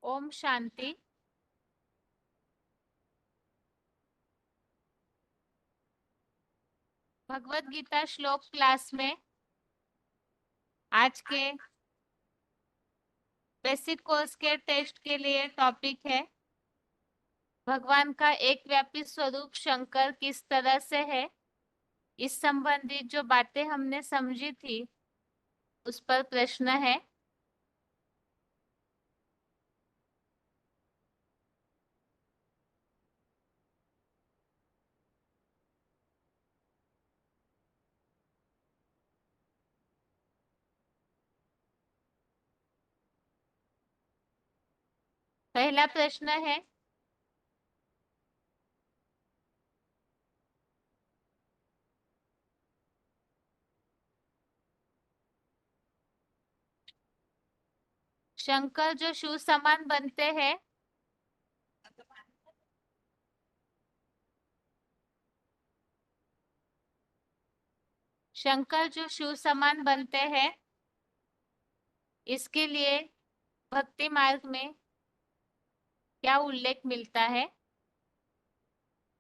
ओम शांति। भगवत गीता श्लोक क्लास में आज के बेसिक कोर्स के टेस्ट के लिए टॉपिक है भगवान का एक व्यापी स्वरूप शंकर किस तरह से है। इस संबंधित जो बातें हमने समझी थी उस पर प्रश्न है। पहला प्रश्न है, शंकर जो शिव समान बनते हैं शंकर जो शिव समान बनते हैं इसके लिए भक्ति मार्ग में क्या उल्लेख मिलता है।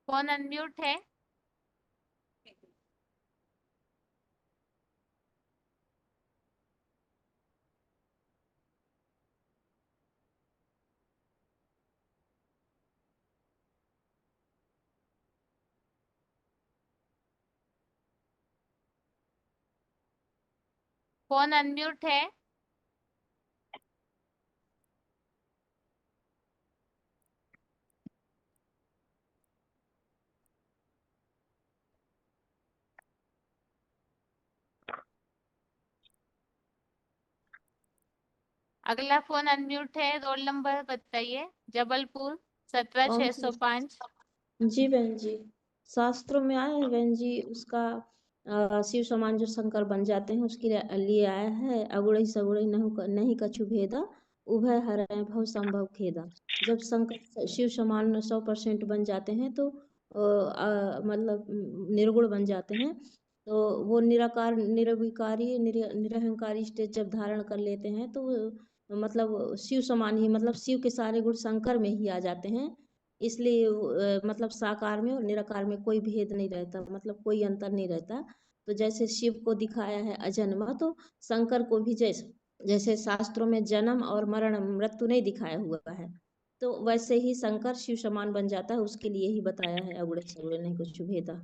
कौन अनम्यूट है? कौन अनम्यूट है? अगला फोन अनम्यूट है, रोल नंबर बताइए। जबलपुर 17605। जी बहन जी, शास्त्रों में आया है बहन जी, उसका शिव समान जो शंकर बन जाते हैं उसके लिए आया है। अगुड़ई सगुड़ई नहीं कछु भेदा, उभय हरय भव संभव खेदा। जब शंकर शिव समान 100% बन जाते हैं तो मतलब निर्गुण बन जाते हैं, तो वो निराकार निर्विकारी निरहंकारी स्टेज जब धारण कर लेते हैं तो मतलब शिव समान ही, मतलब शिव के सारे गुण शंकर में ही आ जाते हैं। इसलिए मतलब साकार में और निराकार में कोई भेद नहीं रहता, मतलब कोई अंतर नहीं रहता। तो जैसे शिव को दिखाया है अजन्मा, तो शंकर को भी जैसे जैसे शास्त्रों में जन्म और मरण मृत्यु नहीं दिखाया हुआ है, तो वैसे ही शंकर शिव समान बन जाता है। उसके लिए ही बताया है, अगुड़े सगुड़े नहीं कुछ भेदा।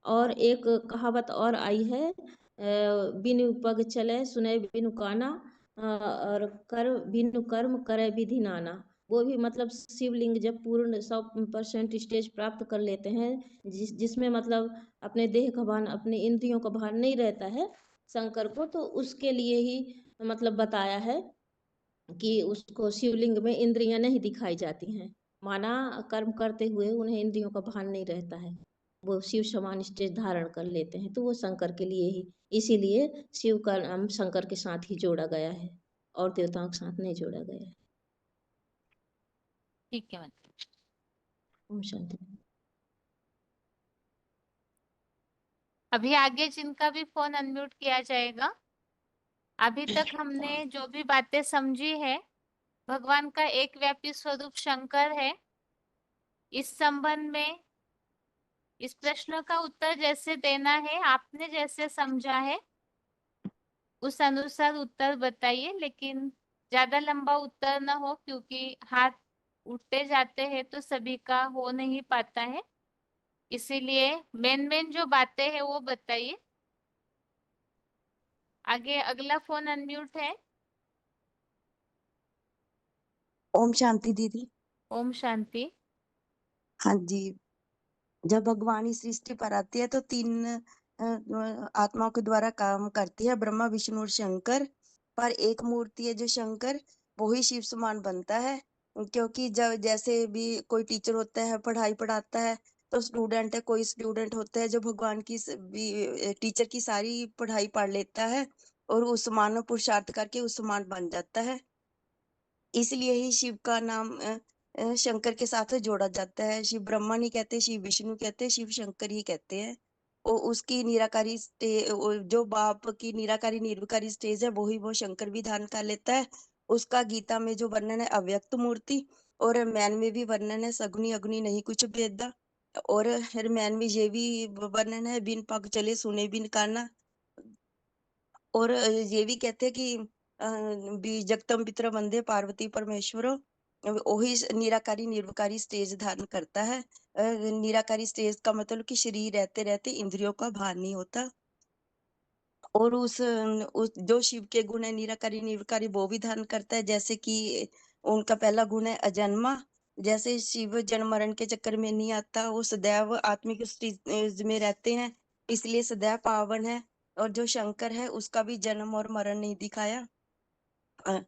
और एक कहावत और आई है, बिनु पग चले सुने बिनु काना, और कर बिनु कर्म करे विधि नाना। वो भी मतलब शिवलिंग जब पूर्ण 100% स्टेज प्राप्त कर लेते हैं, जिसमें मतलब अपने देह का भान, अपने इंद्रियों का भान नहीं रहता है शंकर को, तो उसके लिए ही मतलब बताया है कि उसको शिवलिंग में इंद्रियां नहीं दिखाई जाती हैं। माना कर्म करते हुए उन्हें इंद्रियों का भान नहीं रहता है, वो शिव समान स्टेज धारण कर लेते हैं, तो वो शंकर के लिए ही, इसीलिए शिव का नाम शंकर के साथ ही जोड़ा गया है और देवताओं के साथ नहीं जोड़ा गया है। ठीक है मतलब। ओम शांति। अभी आगे जिनका भी फोन अनम्यूट किया जाएगा। अभी तक हमने जो भी बातें समझी है, भगवान का एक व्यापी स्वरूप शंकर है। इस संबंध में इस प्रश्न का उत्तर जैसे देना है, आपने जैसे समझा है उस अनुसार उत्तर बताइए, लेकिन ज्यादा लंबा उत्तर ना हो, क्योंकि हाथ उठते जाते हैं तो सभी का हो नहीं पाता है। इसीलिए मेन मेन जो बातें हैं वो बताइए। आगे अगला फोन अनम्यूट है। ओम शांति दीदी। ओम शांति। हाँ जी, जब भगवान इस सृष्टि पर आती है तो तीन आत्माओं के द्वारा काम करती है, ब्रह्मा विष्णु और शंकर। पर एक मूर्ति है जो शंकर, वो ही शिव समान बनता है। क्योंकि जब जैसे भी कोई टीचर होता है, पढ़ाई पढ़ाता है, तो स्टूडेंट है, कोई स्टूडेंट होता है जो भगवान की भी टीचर की सारी पढ़ाई पढ़ लेता है और उस समान में पुरुषार्थ करके उस समान बन जाता है। इसलिए ही शिव का नाम शंकर के साथ जोड़ा जाता है। शिव ब्रह्मा नहीं कहते, शिव विष्णु कहते, शिव शंकर ही कहते हैं। और उसकी निराकारी जो बाप की निराकारी निर्विकारी स्टेज है, वो ही वो शंकर भी धारण कर लेता है। उसका गीता में जो वर्णन है अव्यक्त मूर्ति, और मैन में भी वर्णन है सगुनी अगुनी नहीं कुछ भेदा, और मैन में ये भी वर्णन है बिन पग चले सुने बिन काना। और ये भी कहते हैं कि भी जगतम पितर वंदे पार्वती परमेश्वरो, वही निराकारी निर्विकारी स्टेज धारण करता है। निराकारी स्टेज का मतलब कि शरीर रहते रहते इंद्रियों का भार नहीं होता। और उस जो शिव के गुण है निराकारी निर्विकारी वो भी धारण करता है, जैसे कि उनका पहला गुण है अजन्मा। जैसे शिव जन्म मरण के चक्कर में नहीं आता, वो सदैव आत्मिक स्टेज में रहते हैं, इसलिए सदैव पावन है। और जो शंकर है उसका भी जन्म और मरण नहीं दिखाया, अ,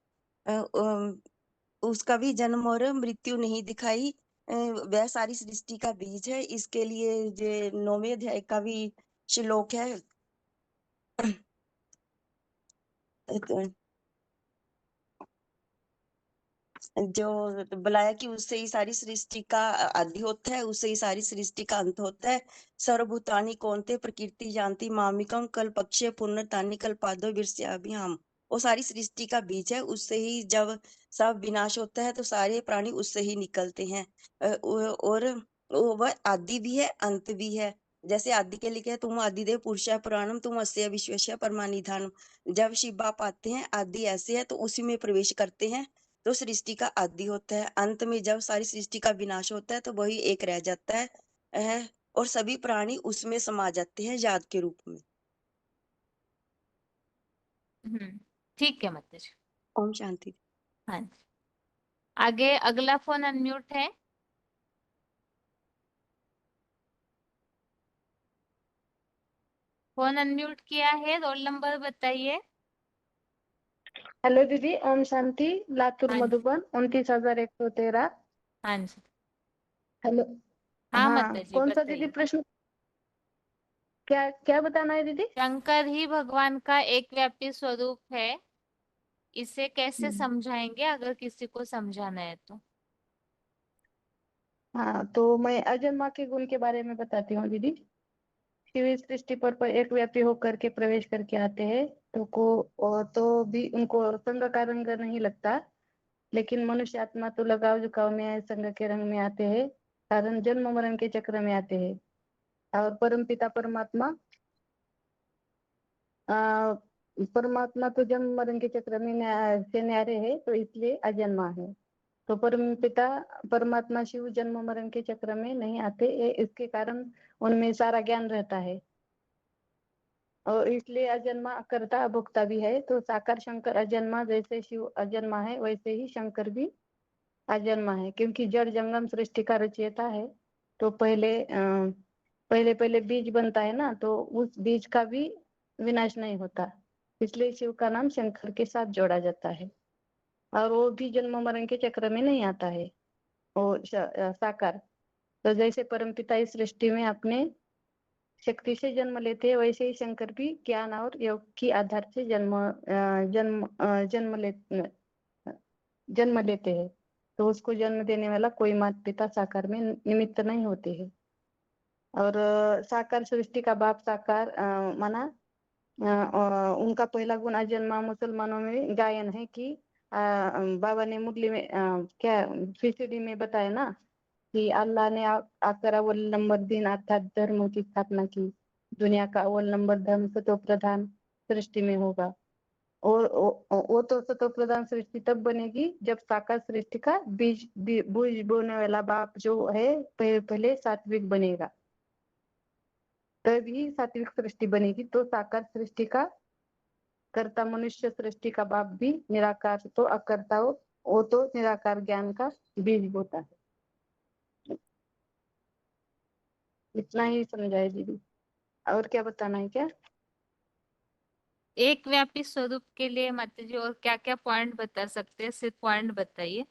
उसका भी जन्म और मृत्यु नहीं दिखाई। वह सारी सृष्टि का बीज है। इसके लिए जो 9वें अध्याय का भी श्लोक है, जो बुलाया कि उससे ही सारी सृष्टि का आदि होता है, उससे ही सारी सृष्टि का अंत होता है। सर्वभूतानि कौन्ते प्रकृति जानती मामिकं कल्पक्षय पुनर्तानि कल्पादो विरस्याभ्याम। वो सारी सृष्टि का बीज है, उससे ही जब सब विनाश होता है तो सारे प्राणी उससे ही निकलते हैं। और वह आदि भी है अंत भी है। जैसे आदि के लिखे है तुम आदिदेव पुरुषः पुराणम तुम अस्य विश्वस्य परमानिधानम। जब शिव बाप आते हैं आदि ऐसे है तो उसी में प्रवेश करते हैं, तो सृष्टि का आदि होता है। अंत में जब सारी सृष्टि का विनाश होता है तो वही एक रह जाता है, और सभी प्राणी उसमें समा जाते हैं याद के रूप में। ठीक है माता जी। ओम शांति। हाँ जी। आगे अगला फोन अनम्यूट है। फोन अनम्यूट किया है, रोल नंबर बताइए। हेलो दीदी, ओम शांति। लातूर हाँ जी। मधुबन 29,113। हाँ जी। हेलो। हाँ हाँ, माता जी कौन सा दीदी बताइए। प्रश्न? क्या क्या बताना है दीदी? शंकर ही भगवान का एक व्यापी स्वरूप है, इसे कैसे समझाएंगे अगर किसी को समझाना है तो। हाँ, तो मैं अजन्मा के गुण के बारे में बताती हूँ दीदी। शिव इस सृष्टि पर एक व्यापी होकर के प्रवेश करके आते हैं तो भी उनको संग का रंग नहीं लगता, लेकिन मनुष्य आत्मा तो लगाव झुकाव में संग के रंग में आते हैं, कारण जन्म मरण के चक्र में आते हैं। और परमपिता परमात्मा आ, परमात्मा तो जन्म मरण के चक्र में से न्यारे है, तो इसलिए अजन्मा है। तो परमपिता परमात्मा शिव जन्म मरण के चक्र में नहीं आते, इसके कारण उनमें सारा ज्ञान रहता है, और इसलिए अजन्मा करता भोक्ता भी है। तो साकार शंकर अजन्मा, जैसे शिव अजन्मा है वैसे ही शंकर भी अजन्मा है, क्योंकि जड़ जंगम सृष्टि का रचयिता है। तो पहले बीज बनता है ना, तो उस बीज का भी विनाश नहीं होता, इसलिए शिव का नाम शंकर के साथ जोड़ा जाता है। और वो भी जन्म मरण के चक्र में नहीं आता है, वो साकार। तो जैसे परमपिता इस सृष्टि में अपने शक्ति से जन्म लेते हैं, वैसे ही शंकर भी ज्ञान और योग की आधार से जन्म लेते हैं। तो उसको जन्म देने वाला कोई माता पिता साकार में निमित्त नहीं होते हैं। और साकार सृष्टि का बाप साकार माना, और उनका पहला गुण अजन्मा। मुसलमानों में गायन है कि बाबा ने मुरली में क्या फिसडी में बताया ना कि अल्लाह ने आकर अव्वल नंबर दिन अर्थात धर्म की स्थापना की। दुनिया का अव्वल नंबर धर्म सतो प्रधान सृष्टि में होगा, और वो तो सतो प्रधान सृष्टि तब बनेगी जब साकार सृष्टि का बीज बोने वाला बाप जो है पहले सात्विक बनेगा, तभी सात्विक सृष्टि बनेगी। तो साकार सृष्टि का कर्ता मनुष्य सृष्टि का बाप भी निराकार तो अकर्ता हो, वो तो निराकार ज्ञान का बीज बोता है। इतना ही समझाए दीदी, और क्या बताना है क्या? एक व्यापी स्वरूप के लिए माता जी और क्या क्या पॉइंट बता सकते हैं, सिर्फ पॉइंट बताइए।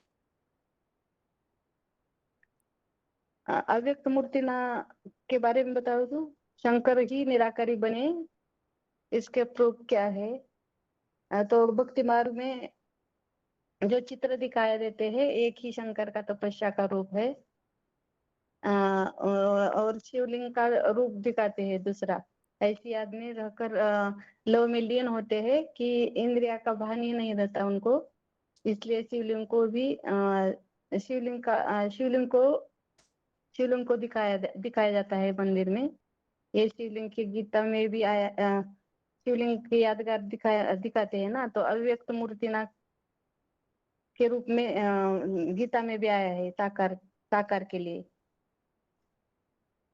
अव्यक्त मूर्ति ना के बारे में बताओ तो शंकर ही निराकारी बने, इसके प्रूफ क्या है? तो भक्ति मार्ग में जो चित्र दिखाया देते हैं एक ही शंकर का तपस्या का रूप है, और शिवलिंग का रूप दिखाते हैं दूसरा। ऐसी आदमी रहकर लव में लीन होते हैं कि इंद्रिया का भान ही नहीं रहता उनको, इसलिए शिवलिंग को भी शिवलिंग को दिखाया जाता है मंदिर में। ये शिवलिंग की गीता में भी आया, शिवलिंग की यादगार दिखाते हैं ना, तो अव्यक्त मूर्तिनाथ के रूप में गीता में भी आया है साकार के लिए।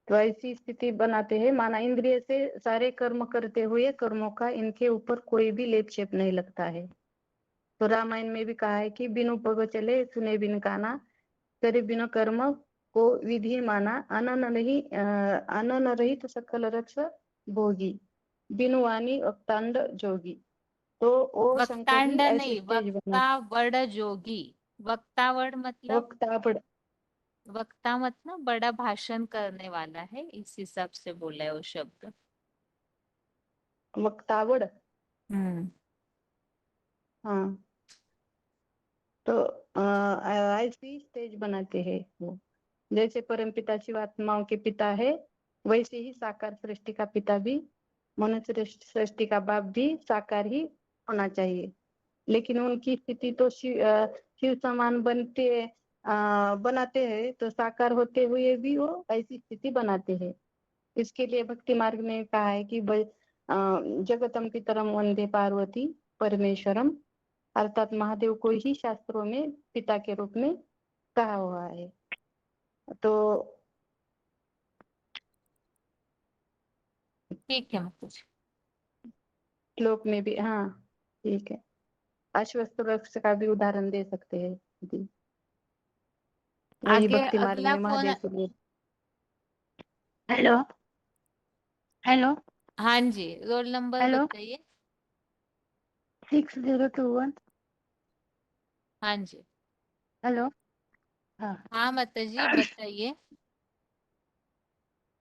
तो ऐसी स्थिति बनाते हैं, माना इंद्रिय से सारे कर्म करते हुए कर्मों का इनके ऊपर कोई भी लेप छेप नहीं लगता है। तो रामायण में भी कहा है कि बिनु पग चले सुने बिन काना, करे बिनु कर्म को विधि माना, अनन रहित सकल रक्ष भोगी, बिनु वाणी वक्तांड जोगी। तो वो शंकर ही वक्तांड ऐसे नहीं, स्टेज बना, वक्तावड़ जोगी। वक्तावड़ मतलब वक्तावड़, वक्ता मतलब बड़ा भाषण करने वाला है, इस हिसाब से बोला है वो शब्द। वक्तावड़। हम्म। हाँ, तो ऐसी स्टेज बनाते हैं वो। जैसे परमपिता शिवात्माओं के पिता है, वैसे ही साकार सृष्टि का पिता भी, मनुष्य सृष्टि का बाप भी साकार ही होना चाहिए। लेकिन उनकी स्थिति तो शिव समान बनाते हैं, तो साकार होते हुए भी वो ऐसी स्थिति बनाते हैं। इसके लिए भक्ति मार्ग में कहा है कि जगतम पितरम वंदे पार्वती परमेश्वरम, अर्थात महादेव को ही शास्त्रों में पिता के रूप में कहा हुआ है। तो ठीक है मतलब। श्लोक में भी, हाँ ठीक है, अश्वत्थ वृक्ष का भी उदाहरण दे सकते हैं जी। वही आगे भक्ति मार्ग अगला में फोन। महादेव के लिए। हेलो, हेलो, हाँ जी, रोल नंबर हेलो, बताइए। 6021। हाँ जी। हेलो, हाँ, हाँ माता जी बताइए।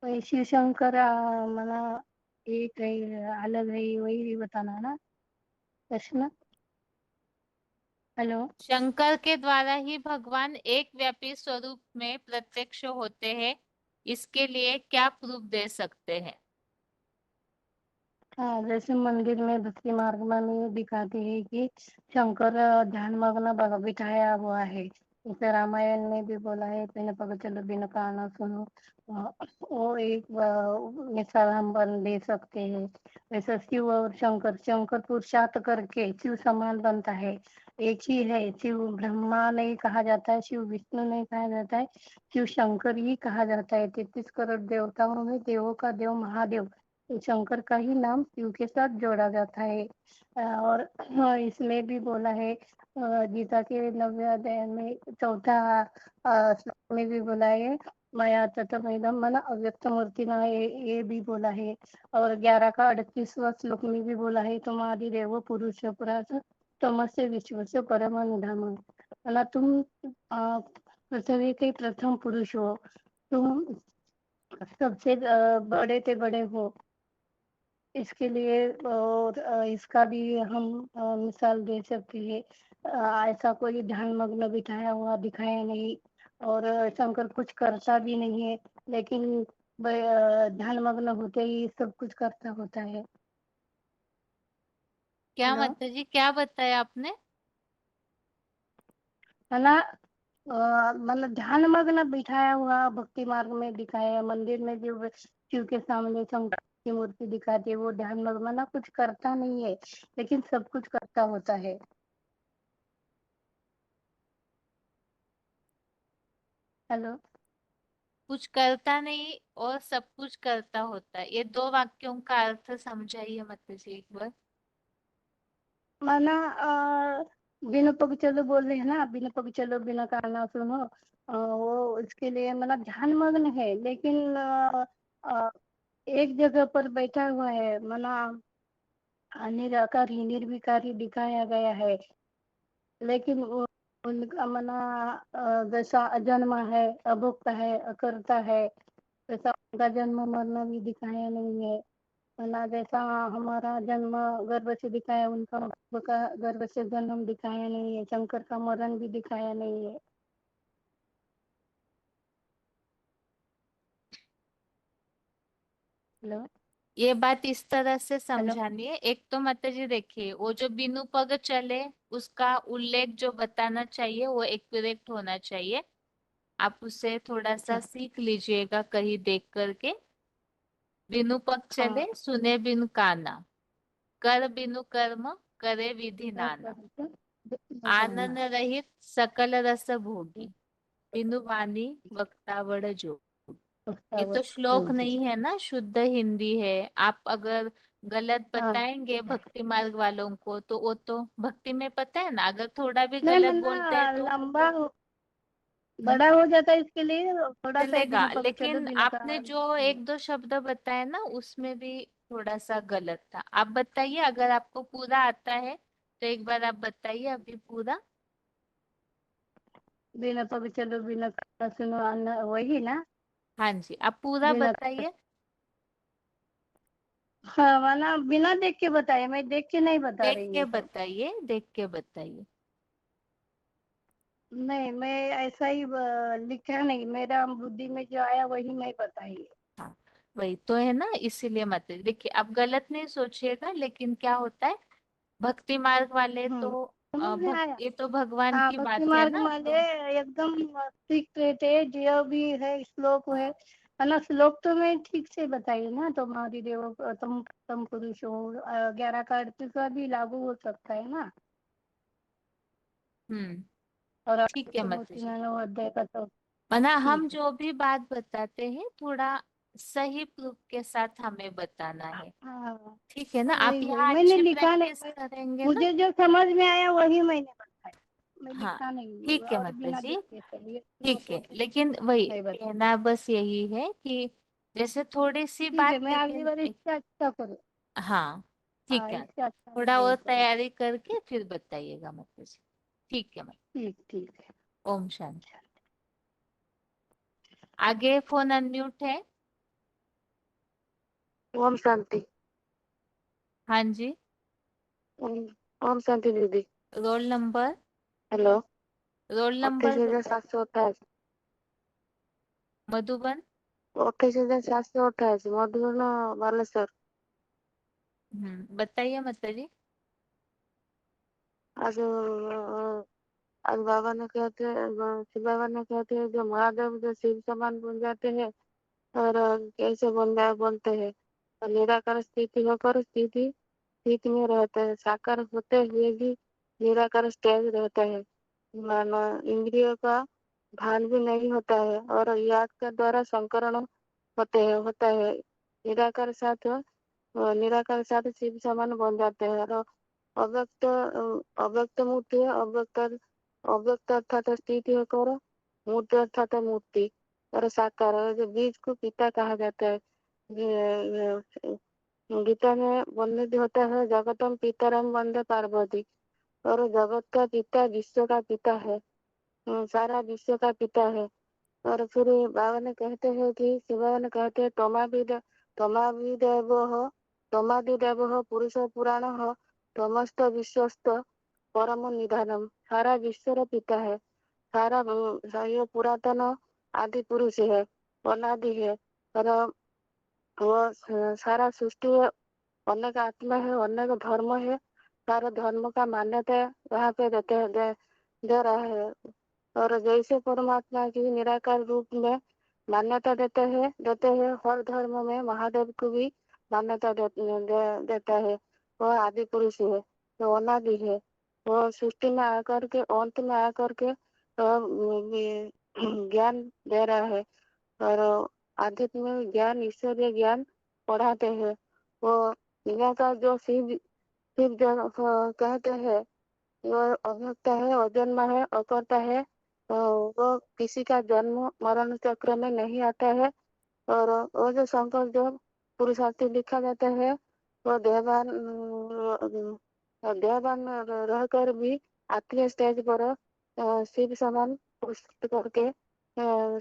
वही शिव शंकर मला एक है, अलग है, वही बताना है ना प्रश्न। हेलो, शंकर के द्वारा ही भगवान एक व्यापी स्वरूप में प्रत्यक्ष होते हैं, इसके लिए क्या प्रूफ दे सकते हैं? हाँ, जैसे मंदिर में भक्ति मार्ग में दिखाते हैं कि शंकर ध्यान मग्न बिठाया हुआ है। जैसे रामायण में भी बोला है, बिन पग चलो बिन काना सुनो। वो एक मिसाल हम बन दे सकते हैं। वैसे शिव और शंकर पुरुषार्थ करके शिव समान बनता है। एक ही है, शिव ब्रह्मा नहीं कहा जाता है, शिव विष्णु नहीं कहा जाता है, शिव शंकर ही कहा जाता है। 33 करोड़ देवताओं में देवों का देव महादेव, तो शंकर का ही नाम शिव के साथ जोड़ा जाता है। और इसमें भी बोला है, गीता के 90वें अध्याय में 4था श्लोक में भी बोला है, माया तत्वमिदं मन अव्यक्त मूर्ति ना, ये भी बोला है। और 11 का 38वां श्लोक में भी बोला है, तुम आदि देव पुरुष पुरास तमस्य विश्वस्य परम निधान। मतलब तुम पृथ्वी के प्रथम पुरुष हो, तुम सबसे बड़े ते बड़े हो। इसके लिए और इसका भी हम मिसाल दे सकते हैं। ऐसा कोई ध्यान मग्न बिठाया हुआ दिखाया नहीं, और शंकर कुछ करता भी नहीं है, लेकिन ध्यान मग्न होते ही सब कुछ करता होता है। क्या हेलो, माता जी, क्या बताया आपने? है ना, मतलब ध्यान मग्न बिठाया हुआ भक्ति मार्ग में दिखाया है। मंदिर में जो शिव के सामने शंकर की मूर्ति दिखाती है, वो ध्यान मग्न ना कुछ करता नहीं है, लेकिन सब कुछ करता होता है। हेलो, कुछ करता नहीं और सब कुछ करता होता है, ये दो वाक्यों का अर्थ समझाइए माता जी एक बार। माना बिन पग चलो बोल रहे हैं ना, बिन पग चलो बिना काना सुनो। वो इसके लिए मतलब ध्यान मग्न है, लेकिन अ, एक जगह पर बैठा हुआ है, मना निराकारी निर्विकारी दिखाया गया है। लेकिन उनका मना जैसा अजन्म है, अभुक्त है, अकर्ता है, वैसा उनका जन्म मरना भी दिखाया नहीं है। ना जैसा हमारा जन्म गर्भ से दिखाया, उनका का गर्भ से जन्म दिखाया नहीं है, शंकर का मरण भी दिखाया नहीं है। हेलो, ये बात इस तरह से समझानी है। एक तो माता जी देखिए, वो जो बिनु पग चले उसका उल्लेख जो बताना चाहिए वो एक्यूरेट होना चाहिए। आप उसे थोड़ा सा सीख लीजिएगा कहीं देख करके। बिनु पग चले हाँ सुने बिनु काना, कर बिनु कर्म करे विधि नाना, आनंद रहित सकल रस भोगी, बिनु वाणी वक्ता बड़ जोगी। ये तो श्लोक नहीं है ना, शुद्ध हिंदी है। आप अगर गलत हाँ बताएंगे भक्ति मार्ग वालों को तो वो तो भक्ति में पता है ना, अगर थोड़ा भी नहीं गलत बोलते हैं मतलब तो लंबा बड़ा हो जाता है, इसके लिए थोड़ा सा ही चलेगा। बिना पग चलो लेकिन बिना आपने जो एक दो शब्द बताए ना उसमें भी थोड़ा सा गलत था। आप बताइए, अगर आपको पूरा आता है तो एक बार आप बताइए अभी पूरा। बिना पग चलो बिना खाना सुनो अन्न, वही ना। हाँ जी, आप पूरा बिना बताइए। हाँ माना बिना देख के बताए, मैं देख के नहीं बता देख रही के हूँ सब। बताइए, देख के बताइए। नहीं मैं ऐसा ही लिखा नहीं, मेरा बुद्धि में जो आया वही मैं बताई। हाँ, वही तो है ना, इसीलिए मत देखिए। आप गलत नहीं सोचिएगा, लेकिन क्या होता है भक्ति मार्ग वाले तो समझ में आया। ये तो भगवान हाँ की भक्ति बात है मार्ग ना वाले तो। एकदम सीख रहते हैं, जो भी है श्लोक है ना। श्लोक तो मैं ठीक से बताई ना, तो महादेव तुम पुरुष हो, 11 का 38 का भी लागू हो सकता है ना। हम्म। और ठीक है माता जी। 99 अध्याय का तो मना हम ठीक है। जो भी बात बताते हैं थोड़ा सही प्रूफ के साथ हमें बताना है। हाँ ठीक है ना, आप वही वही यहाँ मैंने अच्छी लिखा नहीं, प्रैक्टिस करेंगे ना। मुझे जो समझ में आया वही मैंने बताया, मैं हाँ लिखा नहीं ठीक है और माता बिना जी, देखे चलिए ठीक है। लेकिन वही नहीं बता। कहना बस यही है कि जैसे थोड़ी सी ठीक बात, है, मैं अगली लेकिन बार इससे अच्छा करूँ। हाँ ठीक हाँ है। इससे अच्छा मैं थोड़ा नहीं और करूँ। तैयारी करके फिर बताइएगा माता जी। ठीक है माता। ठीक ठीक है। ओम शांति। आगे फोन अनम्यूट है। ओम शांति। हाँ जी। ओम ओम शांति दीदी। Roll number, hello. Roll number 28,728। Madhuban. 28,728 Madhuban Baleshwar. बताइए माता जी। आज आज बाबा ने कहते शिव बाबा ने कहते हैं जो महादेव जो शिव समान बन जाते हैं, और कैसे बनते हैं, और निराकार स्थिति होकर स्थिति में रहते हैं, साकार होते हुए भी निराकार स्टेज रहता है। मानो इंद्रियों का भान भी नहीं होता है, और याद के द्वारा संकरण होता है। निराकार साथ निराकार साथ शिव समान बन जाते हैं, और अव्यक्त अव्यक्त मूर्ति है, अव्यक्त अर्थात स्थिति होकर मूर्ति अर्थात मूर्ति, और साकार है, जो बीज को पिता कहा जाता है। गीता में वर्णित होता है जगतम पितरम वंदे पार्वती, और जगत का पिता विश्व का पिता है। सारा विश्व का पिता है। और फिर बाबा ने कहते हैं कि शिव बाबा ने कहते हैं तमादिदेव पुरुष पुराण तमस्त विश्वस्त परम निधानम। सारा विश्वर पिता है, ये पुरातन आदि पुरुष है, अनादि है। और वो सारा सृष्टि है, अनेक आत्मा है, अनेक धर्म है, सारे धर्म का मान्यता यहाँ पे दे रहा है। और जैसे परमात्मा की निराकार रूप में मान्यता देते हैं, हर धर्म में महादेव को भी मान्यता देता है। वह आदि पुरुष है, वो अनादि है, वो सृष्टि में आकर के अंत में आकर के ज्ञान दे रहा है, और आध्यात्मिक ज्ञान ईश्वरीय ज्ञान पढ़ाते हैं। वो निराकार जो शिव जो कहते हैं, वो अभक्त है, अजन्मा है, अकर्ता है। वो किसी का जन्म मरण चक्र में नहीं आता है। और वो जो शंकर जो पुरुषार्थी लिखा जाता है, वो देहवान रहकर भी आत्मीय स्टेज पर शिव समान पुरुष करके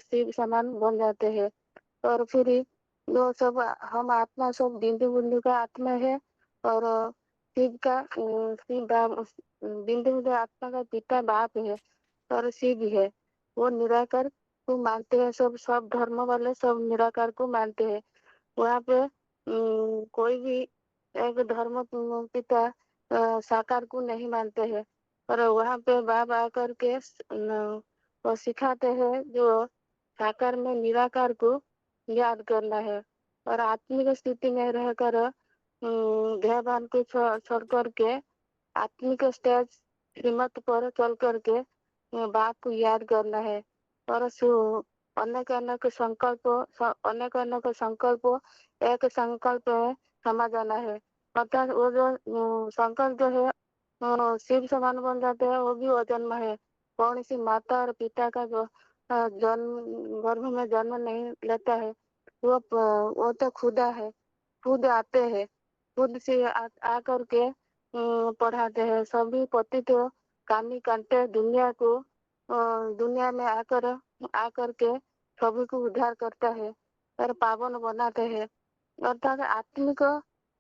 शिव समान बन जाते हैं। और फिर जो सब हम आत्मा सब बिंदु बिंदु का आत्मा है, और शिव का बिंदु बिंदु आत्मा का पिता बाप है, और शिव है। वो निराकार को मानते हैं, सब सब धर्म वाले सब निराकार को मानते हैं। वहाँ पे कोई भी एक धर्म पिता साकार को नहीं मानते हैं, पर वहाँ पे बाबा आकर के वो सिखाते हैं जो साकार में निराकार को याद करना है और आत्मिक स्थिति में रहकर ध्येयवान को छोड़ करके आत्मिक स्टेज श्रीमत पर चल करके बाप को याद करना है और अनेक अनेक संकल्प एक संकल्प में समा जाना है। अर्थात वो जो संकल्प जो है शिव समान बन जाते हैं, वो भी अजन्म है। कौन सी माता और पिता का जो जन्म गर्भ में जन्म नहीं लेता है, वो तो खुदा है, खुद आते हैं, खुद से आ करके पढ़ाते हैं। सभी पतित कामी कंटे दुनिया को दुनिया में आकर के सभी को उद्धार करता है और पावन बनाते हैं। अर्थात आत्मिक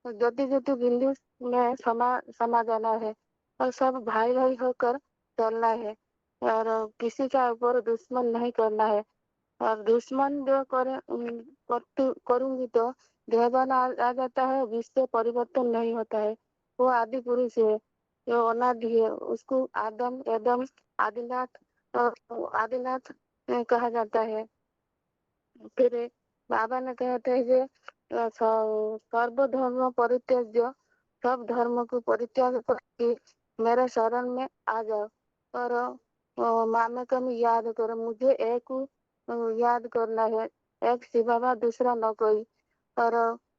ज्योति ज्योति बिंदु में समा जाना है और सब भाई भाई होकर चलना है और किसी का ऊपर दुश्मन नहीं करना है। और दुश्मन जो करूंगी तो देवान आ जाता है, विश्व परिवर्तन नहीं होता है। वो आदि पुरुष है, जो अनादि है, उसको आदम एदम आदिनाथ आदिनाथ कहा जाता है। फिर बाबा ने कहते हैं कि सर्व धर्म परित्याज्य, सब धर्म को परित्याग करके मेरे शरण में आ जाओ और मामेकम याद करो। मुझे एक को याद करना है, एक सिवा दूसरा न कोई। और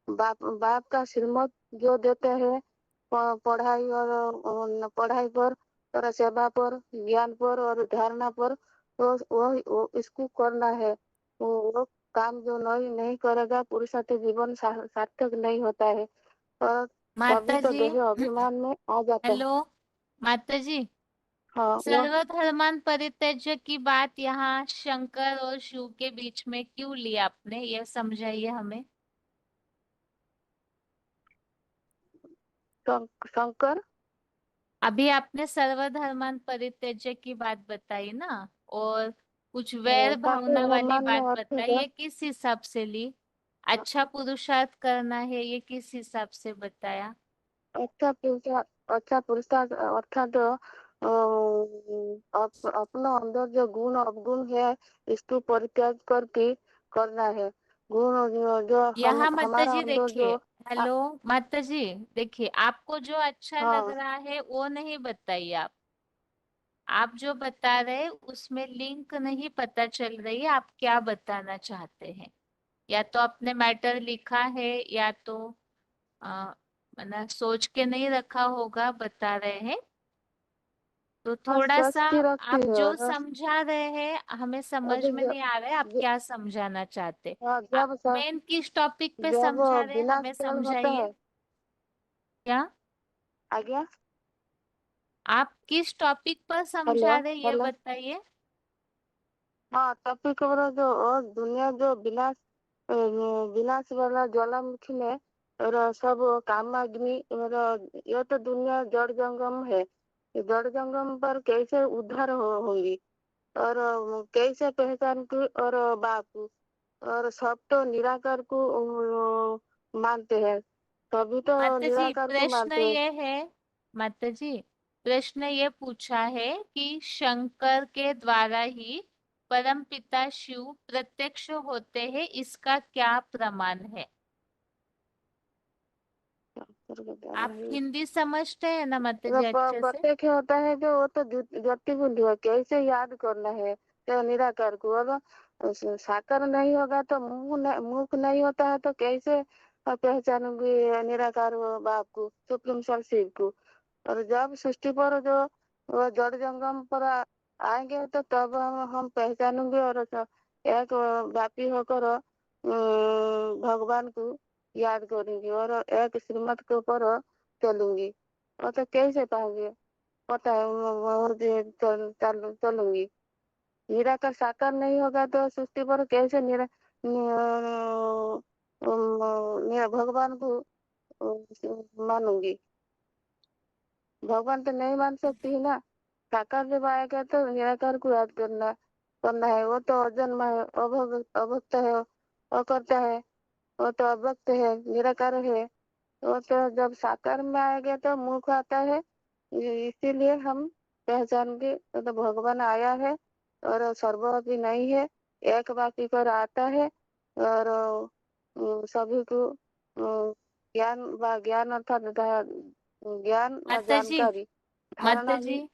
बाप का श्रीमत जो देते हैं पढ़ाई और पढ़ाई पर और सेवा पर, ज्ञान पर और धारणा पर, वो इसको करना है। वो काम जो नहीं करेगा पुरुषार्थ जीवन सार्थक नहीं होता है और तभी माता तो जी, देह अभिमान में आ जाता है। हेलो माता जी, हाँ वो सर्वधर्मान परित्यज्य की बात यहाँ शंकर और शिव के बीच में क्यों ली आपने, यह समझाइए हमें। शंकर अभी आपने सर्वधर्मान परित्यज्य की बात बताई ना, और कुछ वैर भावना वाली सर्वधर्मान में बात अर्थ बताई, है ये किस हिसाब से ली। अच्छा पुरुषार्थ करना है, ये किस हिसाब से बताया। अच्छा पुरुषार्थ अर्थात अपना अंदर जो गुण अवगुण है इसको परित्याग करके करना है। गुण जो हम यहाँ माता हमारा जी अंदर देखिए, जो हेलो माता जी, देखिए आपको जो अच्छा लग हाँ रहा है वो नहीं बताइए। आप जो बता रहे हैं उसमें लिंक नहीं पता चल रही है, आप क्या बताना चाहते हैं। या तो आपने मैटर लिखा है या तो मैंने सोच के नहीं रखा होगा, बता रहे हैं तो हाँ थोड़ा सा। स्वस्थ रखती आप है जो और समझा रहे हैं हमें समझ अभी में नहीं आ रहा है, आप क्या समझाना चाहते। आप जब मेन किस टॉपिक पे जब समझा रहे हैं, विनाश हमें काल होता समझाइए। है क्या आज्ञा। आप किस टॉपिक पर हेलो समझा रहे हैं, ये हेलो बताइए। हाँ तभी खबर जो और दुनिया जो विनाश वाला ज्वालामुखी में और सब कामाग्नि और ये तो दुनिया जड़ जंगम है। ये जड़ जंगम पर कैसे उद्धार होंगी और कैसे पहचान की और बाप और सब तो निराकार को मानते हैं, सभी तो माता जी निराकार को प्रश्न मानते हैं। ये है, माता जी प्रश्न ये पूछा है कि शंकर के द्वारा ही परम पिता शिव प्रत्यक्ष होते हैं, इसका क्या प्रमाण है। आप हिंदी समझते हैं ना माता जी अच्छे से। प्रत्येक होता है जो वो तो ज्योति बुद्धि है, कैसे याद करना है तो निराकार को। अब साकार नहीं होगा तो मुख नहीं होता है तो कैसे पहचानूंगी निराकार बाप को, सुप्रीम सर शिव को। और जब सृष्टि पर जो वो जड़ जंगम पर आएंगे तो तब हम पहचानेंगे और एक व्यापी होकर भगवान को याद करेंगे और एक श्रीमत के ऊपर चलूंगी। और तो कैसे पाएंगे, पता है चलूंगी। निराकार साकार नहीं होगा तो सृष्टि पर कैसे भगवान को मानूंगी। भगवान तो नहीं मान सकती है ना। साकार जब आएगा तो निराकार को याद करना करना है। वो तो अजन्मा है, अभक्त है, अकर्ता है। वो तो अव्यक्त है, निराकार है। वो तो जब साकार में आएगा तो मुख आता है, इसीलिए हम पहचान के तो भगवान आया है और सर्वव्यापी नहीं है, एक बाकी कर आता है और सभी को ज्ञान अर्थात ज्ञान व माता जी, जानकारी धारणा माता भी। जी,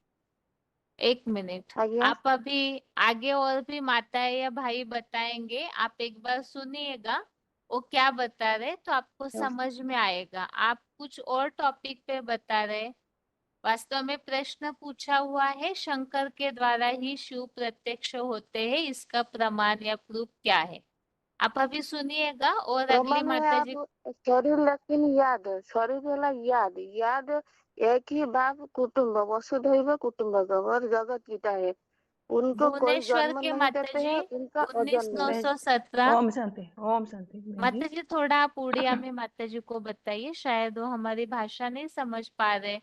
एक मिनट। आज्ञा। आप अभी आगे और भी माताएं या भाई बताएंगे, आप एक बार सुनिएगा वो क्या बता रहे, तो आपको समझ में आएगा। आप कुछ और टॉपिक पे बता रहे। वास्तव में प्रश्न पूछा हुआ है, शंकर के द्वारा ही शिव प्रत्यक्ष होते हैं, इसका प्रमाण या प्रूफ क्या है? आप अभी सुनिएगा और अगली प्रमाण है माता आप जी। शरीर, लेकिन याद शरीर वाला याद याद एक ही बाप कुटुंब, वसुधैव कुटुंबकम और जगत पिता है। उनको कोई भुवनेश्वर जन्म के नहीं माता देते जी हैं, उनका अजन्म है। 19,917। ओम शांति, ओम शांति बहन जी। माता जी थोड़ा आप उड़िया में माता जी को बताइए, शायद वो हमारी भाषा नहीं समझ पा रहे।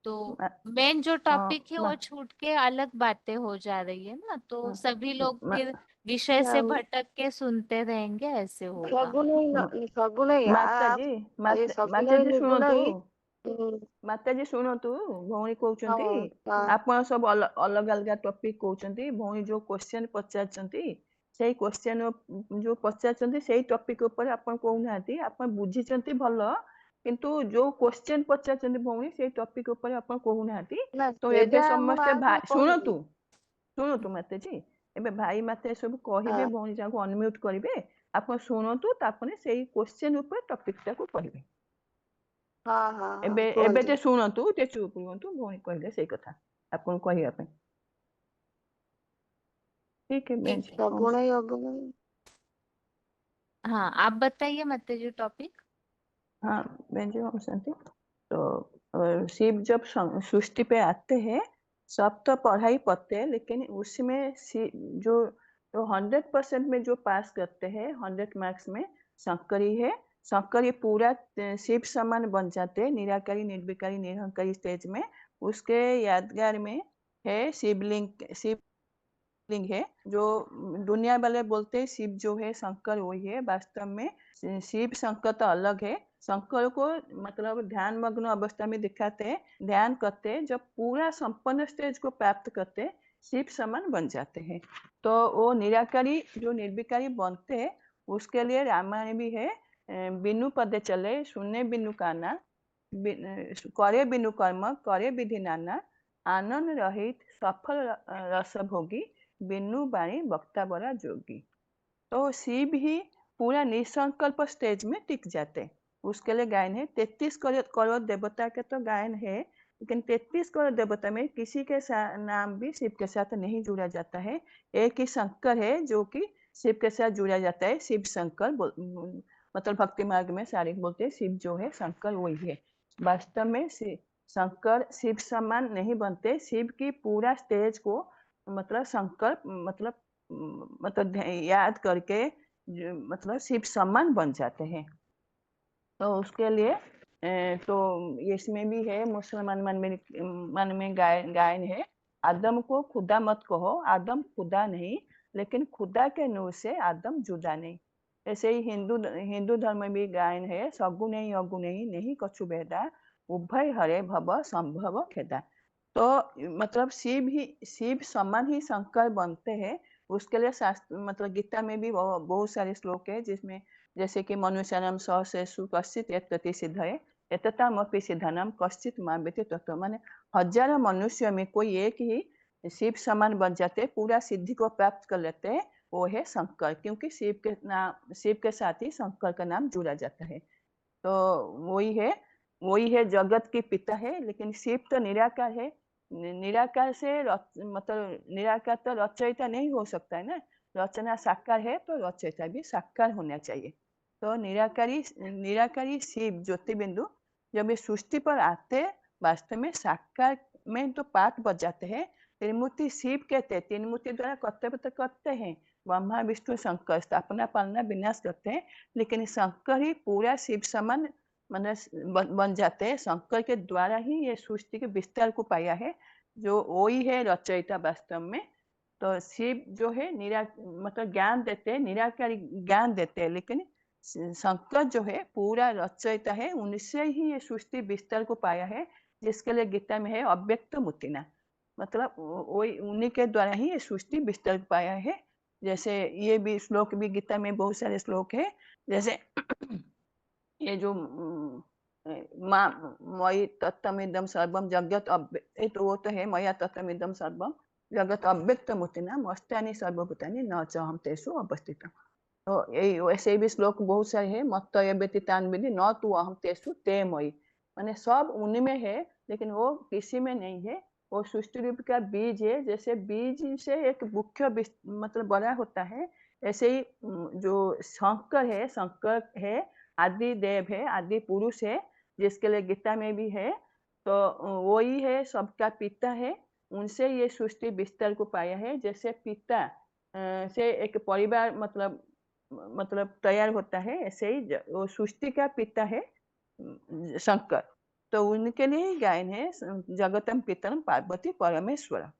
तो मा- मेन जो हाँ, टॉपिक है वो छूट के अलग बातें हो जा रही है ना, तो हाँ, सभी लोग मा- फिर विषय से भटक के सुनते रहेंगे, ऐसे होगा। सगुण ही माता आप जी, ये सगुण माता ही जी निर्गुण ଶୁଣନ୍ତୁ, ही। ମାତା जी ଶୁଣନ୍ତୁ, ଭଉଣୀ କହୁଛନ୍ତି हाँ ଆପଣ ସବୁ ଅଲଗା ଅଲଗା ଟପିକ କହୁଛନ୍ତି। ଭଉଣୀ ଯୋଉ କ୍ୱେଶ୍ଚନ ପଚାରିଛନ୍ତି ସେଇ କ୍ୱେଶ୍ଚନ ଯୋଉ ପଚାରିଛନ୍ତି ସେଇ ଟପିକ ଉପରେ ଆପଣ କହୁନାହାନ୍ତି। ଆପଣ ବୁଝିଛନ୍ତି ଭଲ, କିନ୍ତୁ ଯୋଉ କ୍ୱେଶ୍ଚନ ପଚାରିଛନ୍ତି ଭଉଣୀ ସେଇ ଟପିକ ଉପରେ ଆପଣ କହୁନାହାନ୍ତି। ନା ତ ଏବେ ସେଇଟା ମୁଁ ସମସ୍ତେ ଆଗ ଶୁଣନ୍ତୁ କହିବି। ଶୁଣନ୍ତୁ ମାତା जी, ଏବେ ଭାଇ ମାତା ସବୁ କହିବେ, हाँ ଭଉଣୀ ଯାକୁ ଅନମ୍ୟୁଟ କରିବେ। ଆପଣ ଶୁଣନ୍ତୁ, ତାପରେ ସେଇ କ୍ୱେଶ୍ଚନ ଉପରେ ଟପିକ ଟାକୁ କହିବେ। हाँ हाँ ଏବେ हाँ ଏବେ कुहंतु। ଟିକେ ଶୁଣନ୍ତୁ, ଟିକେ ଚୁପ ରୁହନ୍ତୁ। ଭଉଣୀ କହିଲେ ସେଇ କଥା ଆପଣଙ୍କୁ କହିବା ପାଇଁ। ठीक है बहन ठीक जी, है। ओम सगुण ही अवगुण ही। हाँ, आप बताइए माता जी टॉपिक। हाँ बहन जी, ओम शांति। तो शिव जब सृष्टि पे आते हैं, सब तो पढ़ाई पढ़ते हैं, लेकिन उसमें जो 100% में जो पास करते हैं, 100 मार्क्स में शंकरी है। शंकरी पूरा शिव समान बन जाते हैं, निराकारी निर्विकारी निरहंकारी स्टेज में। उसके यादगार में है शिवलिंग है, जो दुनिया वाले बोलते हैं शिव जो है शंकर वही है। वास्तव में शिव शंकर तो अलग है। शंकर को मतलब ध्यान मग्न अवस्था में दिखाते हैं, ध्यान करते हैं, जब पूरा संपन्न स्टेज को प्राप्त करते हैं शिव समान बन जाते हैं। तो वो निराकारी जो निर्विकारी बनते हैं, उसके लिए रामायण भी है। बिनु पदे चले सुने बिनु काना, करे बिनु कर्म करे विधि नाना, आनंद रहित सफल रस भोगी, बिनु बाणी वक्ता बड़ा जोगी। तो शिव ही पूरा निसंकल्प स्टेज में टिक जाते। उसके लिए गायन है। 33 करोड़ देवता के तो गायन है, लेकिन 33 करोड़ देवता में किसी के नाम भी शिव के साथ नहीं जुड़ा जाता है। एक ही शंकर है जो कि शिव के साथ जुड़ा जाता है। शिव शंकर मतलब भक्ति मार्ग में सारे बोलते हैं शिव जो है शंकर वही है। वास्तव में शंकर शिव समान नहीं बनते। शिव की पूरा स्टेज को मतलब शंकर मतलब याद करके मतलब शिव समान बन जाते हैं। तो उसके लिए तो इसमें भी है, मुसलमान मन में गायन है। आदम को खुदा मत कहो, आदम खुदा नहीं, लेकिन खुदा के नूर से आदम जुदा नहीं। ऐसे ही हिंदू धर्म में भी गायन है। सगु नहीं अगु नहीं कछु भेदा, उभय हरे भव संभव खेदा। तो मतलब शिव समान ही शंकर बनते हैं। उसके लिए शास्त्र मतलब गीता में भी बहुत सारे श्लोक है, जिसमें जैसे कि मनुष्याणाम सहस्रेषु कश्चित् यत्तति सिद्धये एततामपि सिद्धानाम कश्चित् मां वेत्ति तत्त्वम्। माने हजारों मनुष्य में कोई एक ही शिव समान बन जाते हैं, पूरा सिद्धि को प्राप्त कर लेते हैं, वो है शंकर। क्योंकि शिव के साथ ही शंकर का नाम जुड़ा जाता है। तो वही है जगत के पिता है। लेकिन शिव तो निराकार है। निराकार से मतलब निराकार तो रचयिता नहीं हो सकता है ना। रचना साकार है तो रचयिता भी साकार होना चाहिए। तो निराकारी शिव ज्योतिबिंदु जब ये सृष्टि पर आते, वास्तव में साकार में तो पाठ बजाते हैं। त्रिमूर्ति शिव कहते हैं, तीन मूर्ति द्वारा कर्तव्य तो करते हैं, ब्रह्मा विष्णु शंकर स्थापना पालना विनाश करते हैं, लेकिन शंकर ही पूरा शिव समान मतलब बन जाते हैं। शंकर के द्वारा ही ये सृष्टि के विस्तार को पाया है, जो वही है रचयिता वास्तव में। तो शिव जो है मतलब ज्ञान देते हैं, निराकारी ज्ञान देते हैं, लेकिन शंकर जो है पूरा रचयिता है, उनसे ही ये सृष्टि विस्तार को पाया है, जिसके लिए गीता में है अव्यक्त मूर्तिना, मतलब वही उन्हीं के द्वारा ही ये सृष्टि विस्तार को पाया है। जैसे ये भी श्लोक भी गीता में बहुत सारे श्लोक है, जैसे ये जो मयि तत्तमिदं सर्वम जगत तो वो तो है मया तत्तमिदं सर्वम जगत अव्यक्त मूर्तिना मस्तानि सर्वभूतानि न च अहं तेषु अवस्थितम्। तो यही वैसे भी श्लोक बहुत सारे हैं, मत्तय व्यतीतान विधि न तू अहम तेसु ते मयि, माने सब उन्हीं में है लेकिन वो किसी में नहीं है। वो सृष्टि रूप का बीज है, जैसे बीज से एक मुख्य मतलब बड़ा होता है, ऐसे ही जो शंकर है आदि देव है, आदि पुरुष है, जिसके लिए गीता में भी है। तो वही है, सबका पिता है, उनसे ये सृष्टि विस्तार को पाया है। जैसे पिता से एक परिवार मतलब तैयार होता है, ऐसे ही वो सृष्टि का पिता है शंकर, तो उनके लिए ही गायन है जगतम पितरम पार्वती परमेश्वर।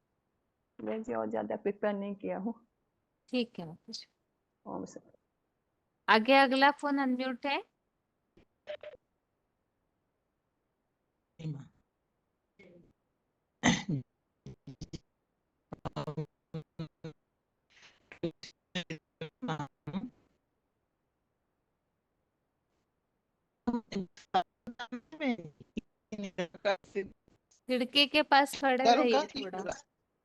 मैं जी और ज्यादा प्रिपेयर नहीं किया हूँ। ठीक है माताजी। ओम शांति। आगे अगला फोन अनम्यूट है। खिड़की के पास खड़े रहिए, थोड़ा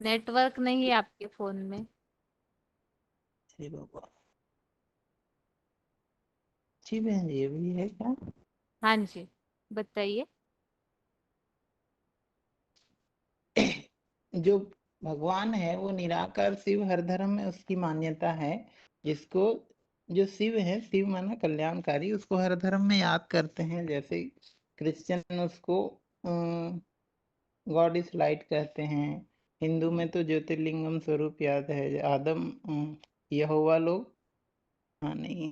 नेटवर्क नहीं है आपके फोन में। जी बहन ये भी है क्या? हाँ जी, बताइए। जो भगवान है वो निराकार शिव, हर धर्म में उसकी मान्यता है। जिसको जो शिव है, शिव माना कल्याणकारी, उसको हर धर्म में याद करते हैं। जैसे क्रिश्चियन उसको गॉड इज लाइट कहते हैं, हिंदू में तो ज्योतिर्लिंगम स्वरूप याद है, आदम यहोवा लोग, हाँ नहीं,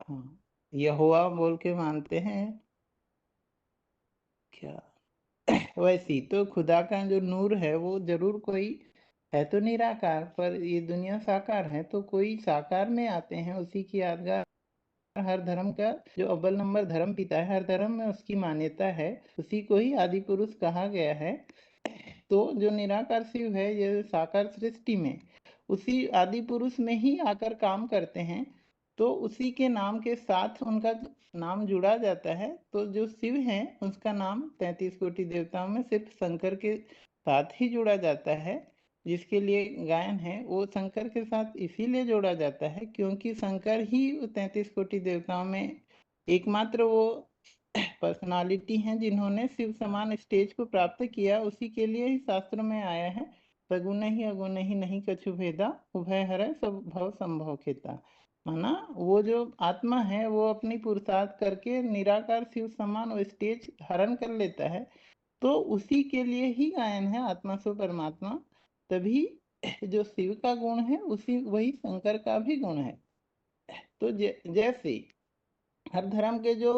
हाँ यहोवा बोल के मानते हैं क्या। वैसी तो खुदा का जो नूर है वो जरूर कोई है तो निराकार, पर ये दुनिया साकार है, तो कोई साकार में आते हैं, उसी की यादगार। हर धर्म का जो अव्वल नंबर धर्म पिता है, हर धर्म में उसकी मान्यता है, उसी को ही आदि पुरुष कहा गया है। तो जो निराकार शिव है, ये साकार सृष्टि में उसी आदि पुरुष में ही आकर काम करते हैं, तो उसी के नाम के साथ उनका नाम जुड़ा जाता है। तो जो शिव है उसका नाम 33 कोटि देवताओं में सिर्फ शंकर के साथ ही जुड़ा जाता है। जिसके लिए गायन है वो शंकर के साथ इसीलिए जोड़ा जाता है क्योंकि शंकर ही 33 कोटि देवताओं में एकमात्र वो पर्सनालिटी हैं जिन्होंने शिव समान स्टेज को प्राप्त किया। उसी के लिए ही शास्त्र में आया है, सगुण ही अगुण ही नहीं कछु भेदा, उभय हरय सब भव संभव खेता। माना वो जो आत्मा है वो अपनी पुरुषार्थ करके निराकार शिव समान वो स्टेज हरण कर लेता है। तो उसी के लिए ही गायन है आत्मा सो परमात्मा। तभी जो शिव का गुण है उसी वही शंकर का भी गुण है। तो जैसे हर धर्म के जो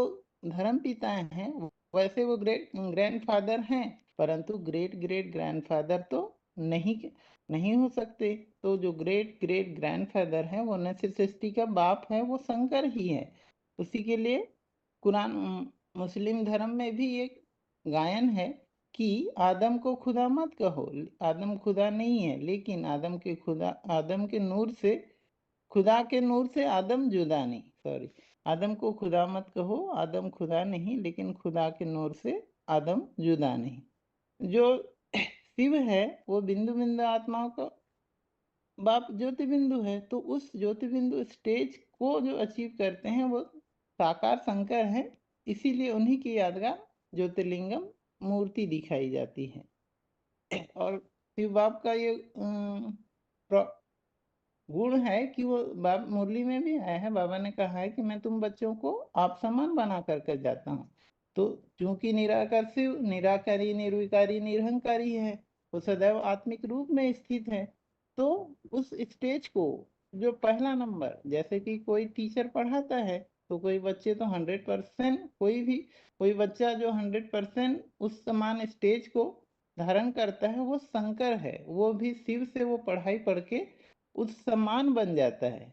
धर्म पिता हैं वैसे वो ग्रेट ग्रैंडफादर हैं, परंतु ग्रेट ग्रेट ग्रैंडफादर तो नहीं नहीं हो सकते। तो जो ग्रेट ग्रेट ग्रैंडफादर है वो नस्ल सृष्टि का बाप है, वो शंकर ही है। उसी के लिए कुरान मुस्लिम धर्म में भी एक गायन है कि आदम को खुदा मत कहो, आदम खुदा नहीं है, लेकिन आदम के नूर से खुदा के नूर से आदम जुदा नहीं, सॉरी, आदम को खुदा मत कहो, आदम खुदा नहीं, लेकिन खुदा के नूर से आदम जुदा नहीं। जो शिव है वो बिंदु बिंदु आत्माओं का बाप ज्योति बिंदु है। तो उस ज्योति बिंदु स्टेज को जो अचीव करते हैं वो साकार शंकर है। इसीलिए उन्हीं की यादगार ज्योतिर्लिंगम मूर्ति दिखाई जाती है। और शिव बाप का ये गुण है कि वो मुरली में भी आया है, बाबा ने कहा है कि मैं तुम बच्चों को आप समान बना कर जाता हूँ। तो चूंकि निराकार शिव निराकारी निर्विकारी निरहंकारी है, वो सदैव आत्मिक रूप में स्थित है। तो उस स्टेज को जो पहला नंबर, जैसे कि कोई टीचर पढ़ाता है तो कोई बच्चे तो 100%, कोई बच्चा जो 100% उस समान स्टेज को धारण करता है वो शंकर है। वो भी शिव से वो पढ़ाई पढ़ के उस समान बन जाता है।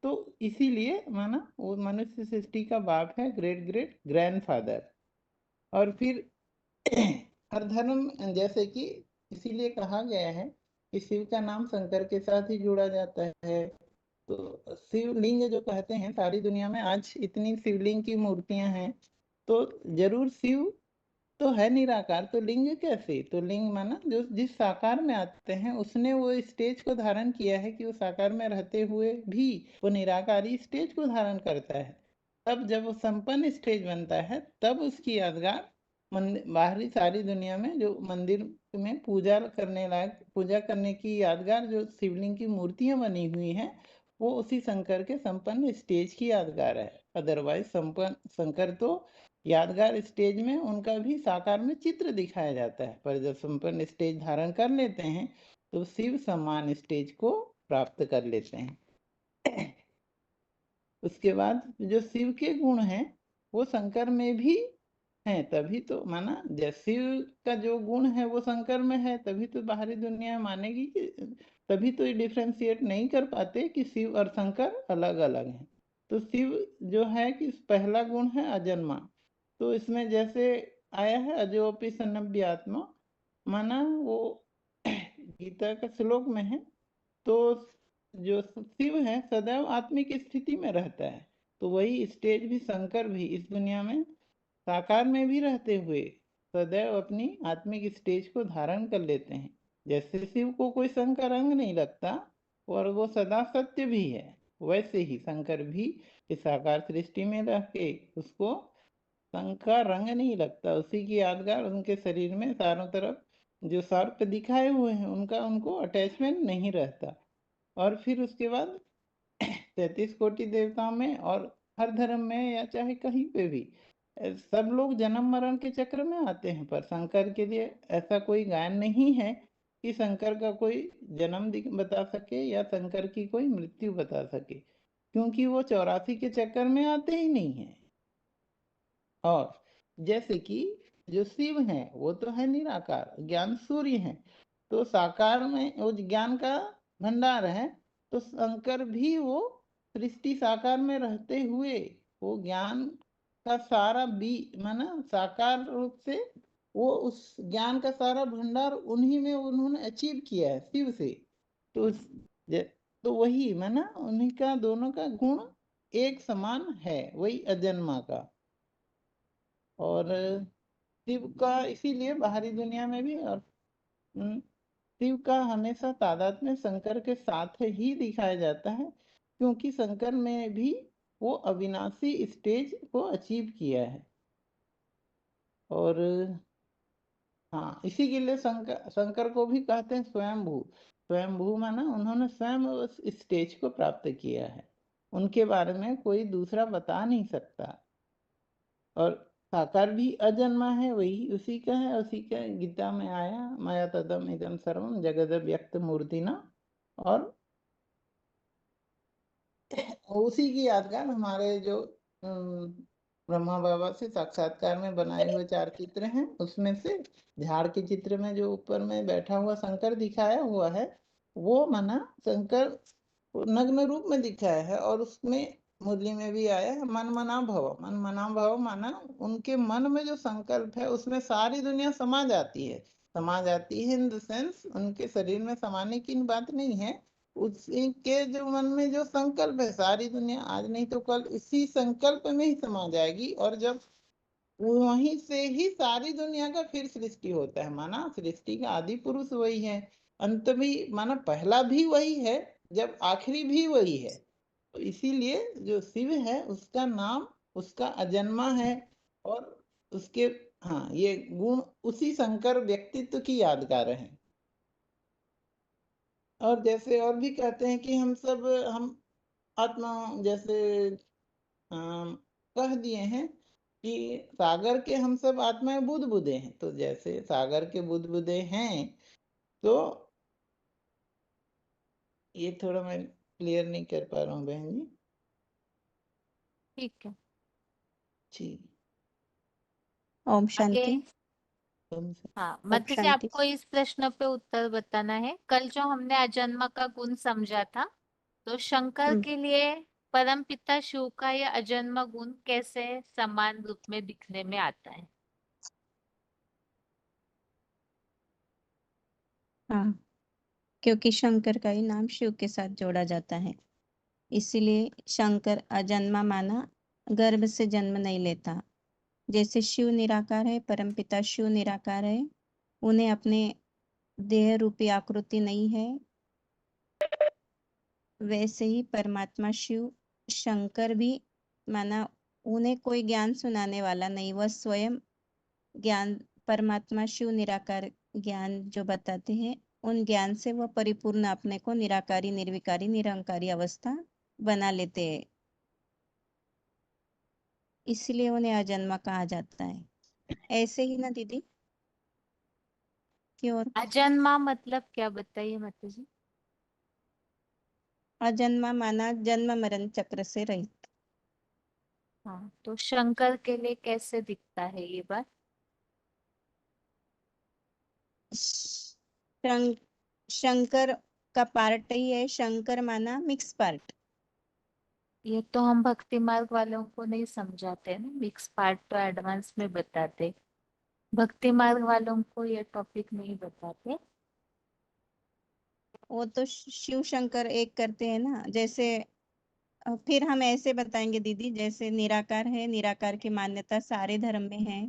तो इसीलिए माना वो मनुष्य सृष्टि का बाप है, ग्रेट ग्रेट ग्रैंडफादर। और फिर हर धर्म जैसे कि इसीलिए कहा गया है कि शिव का नाम शंकर के साथ ही जोड़ा जाता है। तो शिवलिंग जो कहते हैं, सारी दुनिया में आज इतनी शिवलिंग की मूर्तियां हैं, तो जरूर शिव तो है निराकार, तो लिंग कैसे? तो लिंग माना जो जिस साकार में आते हैं उसने वो स्टेज को धारण किया है कि वो साकार में रहते हुए भी वो निराकारी स्टेज को धारण करता है। तब जब वो संपन्न स्टेज बनता है तब उसकी यादगार बाहरी सारी दुनिया में जो मंदिर में पूजा करने लायक, पूजा करने की यादगार जो शिवलिंग की मूर्तियां बनी हुई हैं, वो उसी शंकर के संपन्न स्टेज की यादगार है। अदरवाइज संपन्न शंकर तो यादगार स्टेज में उनका भी साकार में चित्र दिखाया जाता है, पर जब संपन्न स्टेज धारण कर लेते हैं तो शिव समान स्टेज को प्राप्त कर लेते हैं। उसके बाद जो शिव के गुण हैं वो शंकर में भी हैं, तभी तो माना जैसे शिव का जो गुण है वो शंकर में है, तभी तो बाहरी दुनिया मानेगी कि, तभी तो ये डिफ्रेंशिएट नहीं कर पाते कि शिव और शंकर अलग अलग हैं। तो शिव जो है कि पहला गुण है अजन्मा, तो इसमें जैसे आया है अजोपि सन्नभ्य आत्मा, माना वो गीता का श्लोक में है। तो जो शिव है सदैव आत्मिक स्थिति में रहता है, तो वही स्टेज भी शंकर भी इस दुनिया में साकार में भी रहते हुए सदैव अपनी आत्मिक स्टेज को धारण कर लेते हैं। जैसे शिव को कोई शंकर रंग नहीं लगता और वो सदा सत्य भी है, वैसे ही शंकर भी इस साकार सृष्टि में रह के उसको शंकर रंग नहीं लगता। उसी की यादगार उनके शरीर में चारों तरफ जो सर्प दिखाए हुए हैं उनका उनको अटैचमेंट नहीं रहता। और फिर उसके बाद 33 कोटि देवताओं में और हर धर्म में या चाहे कहीं पे भी सब लोग जन्म मरण के चक्र में आते हैं, पर शंकर के लिए ऐसा कोई गायन नहीं है कि शंकर का कोई जन्म बता सके या शंकर की कोई मृत्यु बता सके, क्योंकि वो 84 के चक्कर में आते ही नहीं है। और जैसे कि जो शिव हैं वो तो है निराकार, ज्ञान सूर्य हैं, तो साकार में वो ज्ञान का भंडार है, तो शंकर भी वो सृष्टि साकार में रहते हुए वो ज्ञान का सारा बी माना साकार रूप से वो उस ज्ञान का सारा भंडार उन्हीं में उन्होंने अचीव किया है शिव से। तो तो वही माना उन्हीं का दोनों का गुण एक समान है, वही अजन्मा का। और शिव का इसीलिए बाहरी दुनिया में भी और शिव का हमेशा तादात्म्य शंकर के साथ ही दिखाया जाता है, क्योंकि शंकर में भी वो अविनाशी स्टेज को अचीव किया है। और हाँ, इसी के लिए शंकर को भी कहते हैं स्वयंभू। स्वयंभू माना उन्होंने स्वयं उस स्टेज को प्राप्त किया है, उनके बारे में कोई दूसरा बता नहीं सकता। और साकार भी अजन्मा है, वही उसी का है, उसी का गीता में आया माया तदम इदम सर्वम जगद व्यक्त मूर्तिना। और उसी की यादगार हमारे जो ब्रह्मा बाबा से साक्षात्कार में बनाए हुए 4 चित्र हैं, उसमें से झाड़ के चित्र में जो ऊपर में बैठा हुआ शंकर दिखाया हुआ है वो माना शंकर नग्न रूप में दिखाया है। और उसमें मुरली में भी आया है मन मना भव। मन मना भव माना उनके मन में जो संकल्प है उसमें सारी दुनिया समा जाती है। समा जाती है इन द सेंस उनके शरीर में समाने की बात नहीं है, उसी के जो मन में जो संकल्प है सारी दुनिया आज नहीं तो कल इसी संकल्प में ही समा जाएगी। और जब वहीं से ही सारी दुनिया का फिर सृष्टि होता है, माना सृष्टि का आदि पुरुष वही है, अंत भी माना पहला भी वही है, जब आखिरी भी वही है। तो इसीलिए जो शिव है उसका नाम उसका अजन्मा है। और उसके हाँ ये गुण उसी शंकर व्यक्तित्व की यादगार है। और जैसे और भी कहते हैं कि हम आत्मा जैसे कह दिए हैं कि सागर के हम सब आत्माएं बुदबुदे हैं, तो जैसे सागर के बुदबुदे हैं तो ये थोड़ा मैं क्लियर नहीं कर पा रहा हूँ बहन जी। ठीक है, जी ओम आगे शांति। हाँ ओम मध्य जी, शांति। आपको इस प्रश्न पे उत्तर बताना है। कल जो हमने अजन्मा का गुण समझा था, तो शंकर हम्म। के लिए परम पिता शिव का यह अजन्मा गुण कैसे समान रूप में दिखने में आता है? हाँ, क्योंकि शंकर का ही नाम शिव के साथ जोड़ा जाता है, इसीलिए शंकर अजन्मा माना, गर्भ से जन्म नहीं लेता। जैसे शिव निराकार है, परमपिता शिव निराकार है, उन्हें अपने देह रूपी आकृति नहीं है, वैसे ही परमात्मा शिव शंकर भी माना, उन्हें कोई ज्ञान सुनाने वाला नहीं, वह स्वयं ज्ञान, परमात्मा शिव निराकार ज्ञान जो बताते हैं, उन ज्ञान से वह परिपूर्ण अपने को निराकारी, निर्विकारी, निरंकारी अवस्था बना लेते हैं, इसलिए उन्हें अजन्मा कहा जाता है। ऐसे ही ना दीदी? कि और अजन्मा मतलब क्या, बताइए माता जी। अजन्मा माना जन्म मरण चक्र से रहित। हाँ, तो शंकर के लिए कैसे दिखता है ये बात? शं, शंकर का पार्ट ही है, शंकर माना मिक्स पार्ट। ये तो हम भक्ति मार्ग वालों को नहीं समझाते ना, मिक्स पार्ट तो एडवांस में बताते, भक्ति मार्ग वालों को ये टॉपिक नहीं बताते। वो तो शिव शंकर एक करते हैं ना, जैसे फिर हम ऐसे बताएंगे दीदी, जैसे निराकार है, निराकार की मान्यता सारे धर्म में है।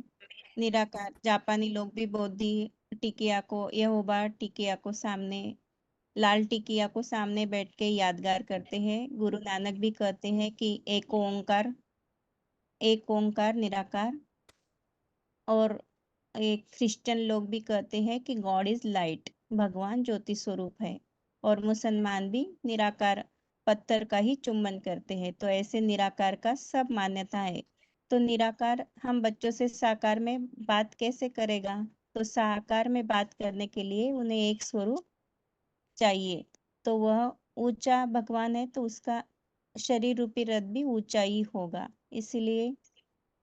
निराकार जापानी लोग भी बौद्धि टिकिया को, यहोवा टिकिया को सामने, लाल टिकिया को सामने बैठ के यादगार करते हैं। गुरु नानक भी कहते हैं कि एक ओंकार, एक ओंकार निराकार। और एक क्रिश्चियन लोग भी कहते हैं कि गॉड इज लाइट, भगवान ज्योति स्वरूप है। और मुसलमान भी निराकार पत्थर का ही चुम्बन करते हैं। तो ऐसे निराकार का सब मान्यता है। तो निराकार हम बच्चों से साकार में बात कैसे करेगा? तो साकार में बात करने के लिए उन्हें एक स्वरूप चाहिए, तो वह ऊंचा भगवान है, तो उसका शरीर रूपी रथ भी ऊंचा ही होगा। इसीलिए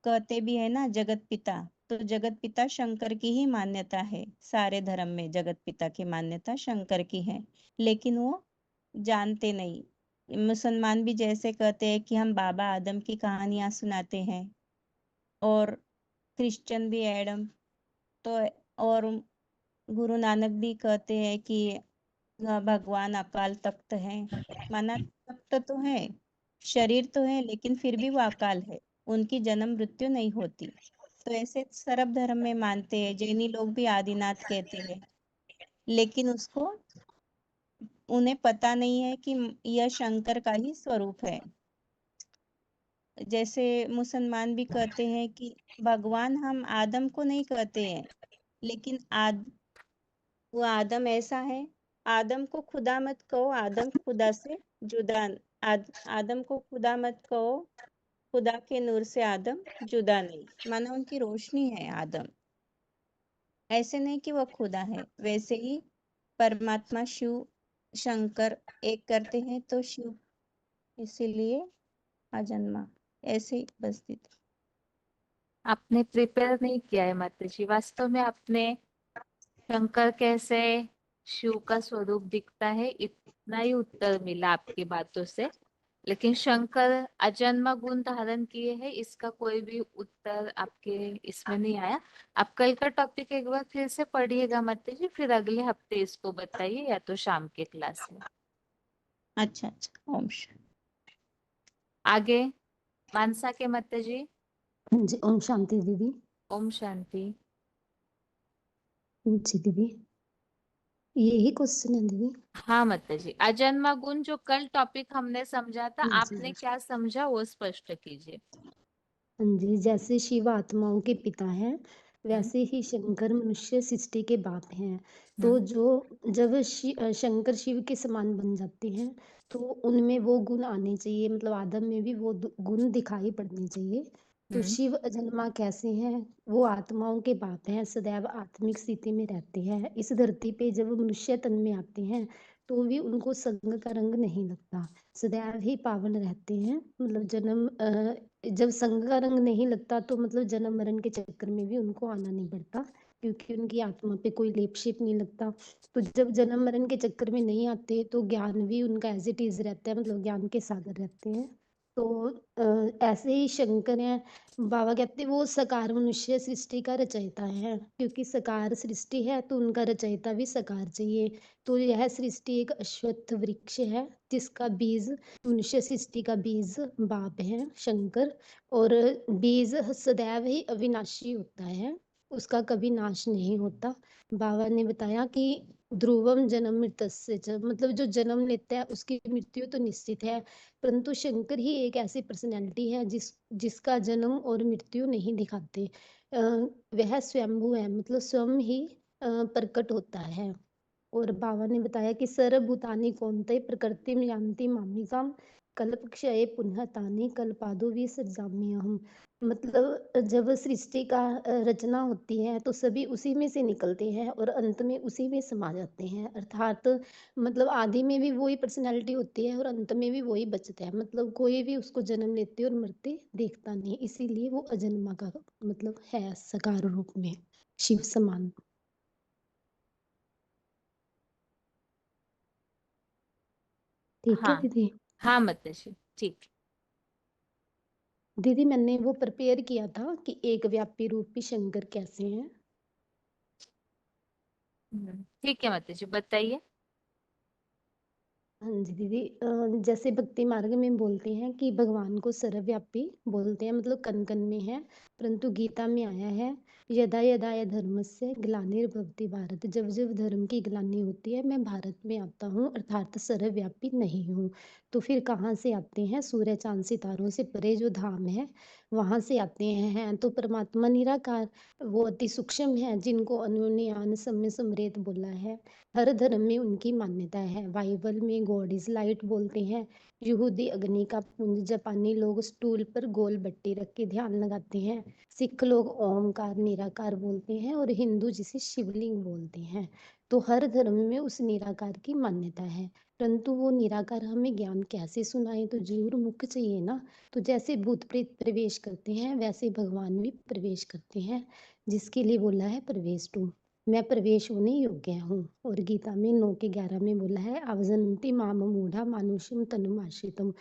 कहते भी है ना जगत पिता, तो जगत पिता शंकर की ही मान्यता है। सारे धर्म में जगत पिता की मान्यता शंकर की है, लेकिन वो जानते नहीं। मुसलमान भी जैसे कहते हैं कि हम बाबा आदम की कहानियां सुनाते हैं, और क्रिश्चियन भी एडम, तो और गुरु नानक भी कहते हैं कि भगवान अकाल तख्त है। माना तख्त तो है, शरीर तो है, लेकिन फिर भी वो अकाल है, उनकी जन्म मृत्यु नहीं होती। तो ऐसे सर्व धर्म में मानते हैं। जैनी लोग भी आदिनाथ कहते हैं, लेकिन उसको उन्हें पता नहीं है कि यह शंकर का ही स्वरूप है। जैसे मुसलमान भी कहते हैं कि भगवान हम आदम को नहीं कहते हैं, लेकिन वो आदम ऐसा है। आदम को खुदा मत कहो, आदम खुदा से जुदा। आदम को खुदा मत कहो, खुदा के नूर से आदम जुदा नहीं। माना उनकी रोशनी है आदम, ऐसे नहीं कि वो खुदा है। वैसे ही परमात्मा शिव शंकर एक करते हैं, तो शिव इसीलिए अजन्मा, ऐसे ही बस दीदी। आपने प्रिपेयर नहीं किया है माता जी, वास्तव में आपने शंकर कैसे शिव का स्वरूप दिखता है इतना ही उत्तर मिला आपकी बातों से, लेकिन शंकर अजन्मा गुण धारण किए हैं इसका कोई भी उत्तर आपके इसमें नहीं आया। आप कल का टॉपिक एक बार फिर से पढ़िएगा माता जी, फिर अगले हफ्ते इसको बताइए, या तो शाम के क्लास में। अच्छा अच्छा, ओम शांति। आगे मानसा के माता जी। जी ओम शांति दीदी। ओम शांति। जी दीदी, यही क्वेश्चन है दीदी। हाँ माता जी, अजन्मा गुण जो कल टॉपिक हमने समझा था, जी आपने क्या समझा वो स्पष्ट कीजिए। जी, जैसे शिव आत्माओं के पिता हैं, हम्म वैसे ही शंकर मनुष्य सृष्टि के बाप हैं। तो हम्म जब शंकर शिव के समान बन जाते हैं, तो उनमें वो गुण आने चाहिए, मतलब आदम में भी वो गुण दिखाई पड़ने चाहिए। तो हम्म शिव अजन्मा कैसे हैं? वो आत्माओं के बाप हैं, सदैव आत्मिक स्थिति में रहते हैं। इस धरती पे जब मनुष्य तन में आते हैं, तो भी उनको संग का रंग नहीं लगता, सदैव ही पावन रहते हैं। मतलब जब संग का रंग नहीं लगता, तो मतलब जन्म मरण के चक्कर में भी उनको आना नहीं पड़ता। क्योंकि उनकी आत्मा पे कोई लेप शेप नहीं लगता। तो जब जन्म मरण के चक्कर में नहीं आते तो ज्ञान भी उनका एज इट इज रहता है, मतलब ज्ञान के सागर रहते हैं। तो ऐसे ही शंकर हैं, बाबा कहते हैं वो साकार मनुष्य सृष्टि का रचयिता है, क्योंकि साकार सृष्टि है तो उनका रचयिता भी साकार चाहिए। तो यह सृष्टि एक अश्वत्थ वृक्ष है जिसका बीज मनुष्य सृष्टि का बीज बाप है शंकर। और बीज सदैव ही अविनाशी होता है, उसका कभी नाश नहीं होता। बाबा ने बताया कि ध्रुवम जन्म मृतस्य च, मतलब जो जन्म लेता है उसकी मृत्यु तो निश्चित है, परंतु शंकर ही एक ऐसी पर्सनैलिटी है जिसका जन्म और मृत्यु नहीं दिखाते। वह स्वयंभू है, मतलब स्वयं ही प्रकट होता है। और बाबा ने बताया कि सर्वभूतानि कौन्तेय प्रकृतिम यान्ति मामिकाम कल्पक्षये पुनः तानि कल्पादो विसृजाम्यहम्। मतलब जब सृष्टि का रचना होती है तो सभी उसी में से निकलते हैं और अंत में उसी में समा जाते हैं, अर्थात मतलब आदि में भी वही पर्सनैलिटी होती है और अंत में भी वही बचता है, मतलब कोई भी उसको जन्म लेते और मरते देखता नहीं, इसीलिए वो अजन्मा का मतलब है साकार रूप में शिव समान। ठीक है हाँ दीदी। हाँ माताजी, ठीक। दीदी मैंने वो प्रिपेयर किया था कि एक व्यापी रूपी शंकर कैसे हैं। ठीक है माताजी, बताइए। हाँ जी दीदी, जैसे भक्ति मार्ग में बोलते हैं कि भगवान को सर्वव्यापी बोलते हैं, मतलब कण कण में है, परंतु गीता में आया है यदा यदा य धर्मस्य ग्लानिर्भवति भारत, जब जब धर्म की ग्लानि होती है मैं भारत में आता हूँ, अर्थात सर्वव्यापी नहीं हूँ। तो फिर कहाँ से आते हैं? सूर्य चांद सितारों से परे जो धाम है वहां से आते हैं। तो परमात्मा निराकार, वो अति सूक्ष्म है, जिनको अनुन्यान सम्य समरेत बोला है। हर धर्म में उनकी मान्यता है। बाइबल में गॉड इज लाइट बोलते हैं, यहूदी अग्नि का पुंज, जापानी लोग स्टूल पर गोल बट्टी रख के ध्यान लगाते हैं, सिख लोग ओमकार निराकार बोलते हैं और हिंदू जिसे शिवलिंग बोलते हैं। तो हर धर्म में उस निराकार की मान्यता है, परंतु वो निराकार हमें ज्ञान कैसे सुनाए? तो जरूर मुख चाहिए ना। तो जैसे भूत प्रेत प्रवेश करते हैं वैसे भगवान भी प्रवेश करते हैं, जिसके लिए बोला है प्रवेश टू, मैं प्रवेश होने योग्य हूँ। और गीता में 9:11 में बोला है अवजंती माम मूढ़ा मानुषम तनुमाश्रितम,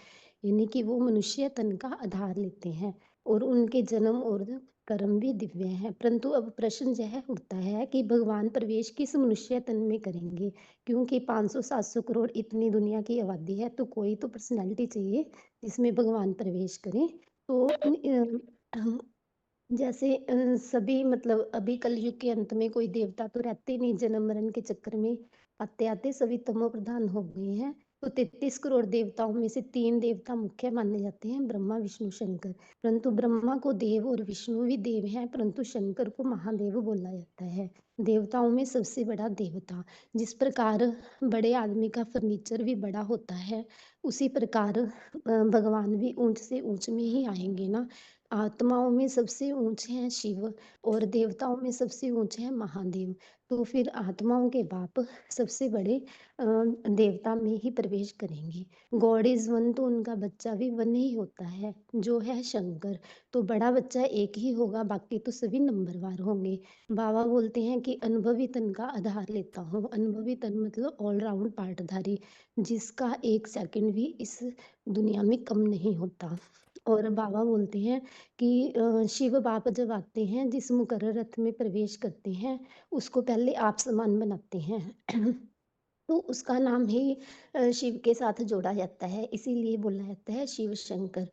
यानी कि वो मनुष्य तन का आधार लेते हैं और उनके जन्म और कर्म भी दिव्य हैं। परंतु अब प्रश्न यह उठता है कि भगवान प्रवेश किस मनुष्य तन में करेंगे, क्योंकि 500-700 करोड़ इतनी दुनिया की आबादी है, तो कोई तो पर्सनैलिटी चाहिए जिसमें भगवान प्रवेश करें। तो जैसे सभी मतलब अभी कलयुग के अंत में कोई देवता तो रहते नहीं, जन्म मरण के चक्कर में आते आते सभी तमो प्रधान हो गए हैं। तो 33 करोड़ देवताओं में से 3 देवता मुख्य माने जाते हैं, ब्रह्मा विष्णु शंकर। परंतु ब्रह्मा को देव और विष्णु भी देव हैं, परंतु शंकर को महादेव बोला जाता है, देवताओं में सबसे बड़ा देवता। जिस प्रकार बड़े आदमी का फर्नीचर भी बड़ा होता है, उसी प्रकार भगवान भी ऊंच से ऊंच में ही आएंगे ना। आत्माओं में सबसे ऊंचे हैं शिव और देवताओं में सबसे ऊंचे हैं महादेव। तो फिर आत्माओं के बाप सबसे बड़े देवता में ही प्रवेश करेंगे। गॉड इज वन, तो उनका बच्चा भी वन ही होता है जो है शंकर। तो बड़ा बच्चा एक ही होगा, बाकी तो सभी नंबरवार होंगे। बाबा बोलते हैं कि अनुभवी तन का आधार लेता हूँ। अनुभवी तन मतलब ऑलराउंड पार्टधारी, जिसका 1 सेकंड भी इस दुनिया में कम नहीं होता। और बाबा बोलते हैं कि शिव बाप जब आते हैं, जिस मुकर्रर रथ में प्रवेश करते हैं उसको पहले आप समान बनाते हैं तो उसका नाम ही शिव के साथ जोड़ा जाता है, इसीलिए बोला जाता है शिव शंकर।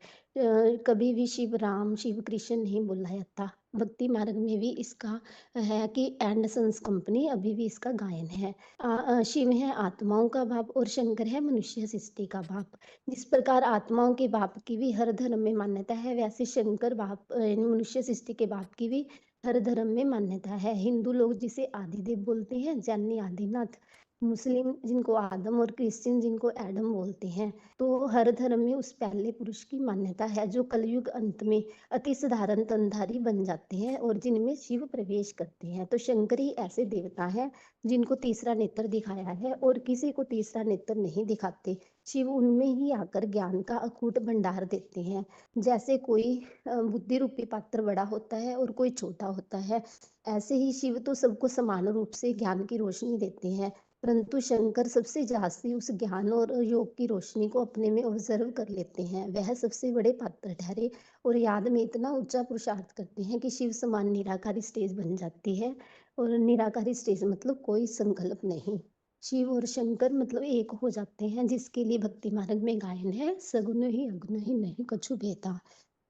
कभी भी शिव राम शिव कृष्ण नहीं बोला जाता। भक्ति मार्ग में भी इसका है कि एंड सन्स कंपनी अभी भी इसका गायन है। शिव है आत्माओं का बाप और शंकर है मनुष्य सृष्टि का बाप। जिस प्रकार आत्माओं के बाप की भी हर धर्म में मान्यता है, वैसे शंकर बाप मनुष्य सृष्टि के बाप की भी हर धर्म में मान्यता है। हिंदू लोग जिसे आदिदेव बोलते हैं, जैनी आदिनाथ, मुस्लिम जिनको आदम और क्रिश्चियन जिनको एडम बोलते हैं। तो हर धर्म में उस पहले पुरुष की मान्यता है जो कलयुग अंत में अति साधारण तनधारी बन जाते हैं और जिनमें शिव प्रवेश करते हैं। तो शंकर ही ऐसे देवता हैं जिनको तीसरा नेत्र दिखाया है और किसी को तीसरा नेत्र नहीं दिखाते। शिव उनमें ही आकर ज्ञान का अकूट भंडार देते हैं। जैसे कोई बुद्धि रूपी पात्र बड़ा होता है और कोई छोटा होता है, ऐसे ही शिव तो सबको समान रूप से ज्ञान की रोशनी देते हैं, परंतु शंकर सबसे जास्ती उस ज्ञान और योग की रोशनी को अपने में ऑब्जर्व कर लेते हैं। वह सबसे बड़े पात्र ठहरे और याद में इतना ऊंचा पुरुषार्थ करते हैं कि शिव समान निराकारी स्टेज बन जाती है। और निराकारी स्टेज मतलब कोई संकल्प नहीं। शिव और शंकर मतलब एक हो जाते हैं, जिसके लिए भक्ति मार्ग में गायन है, सगुन ही अगुन ही नहीं कछु भेदा।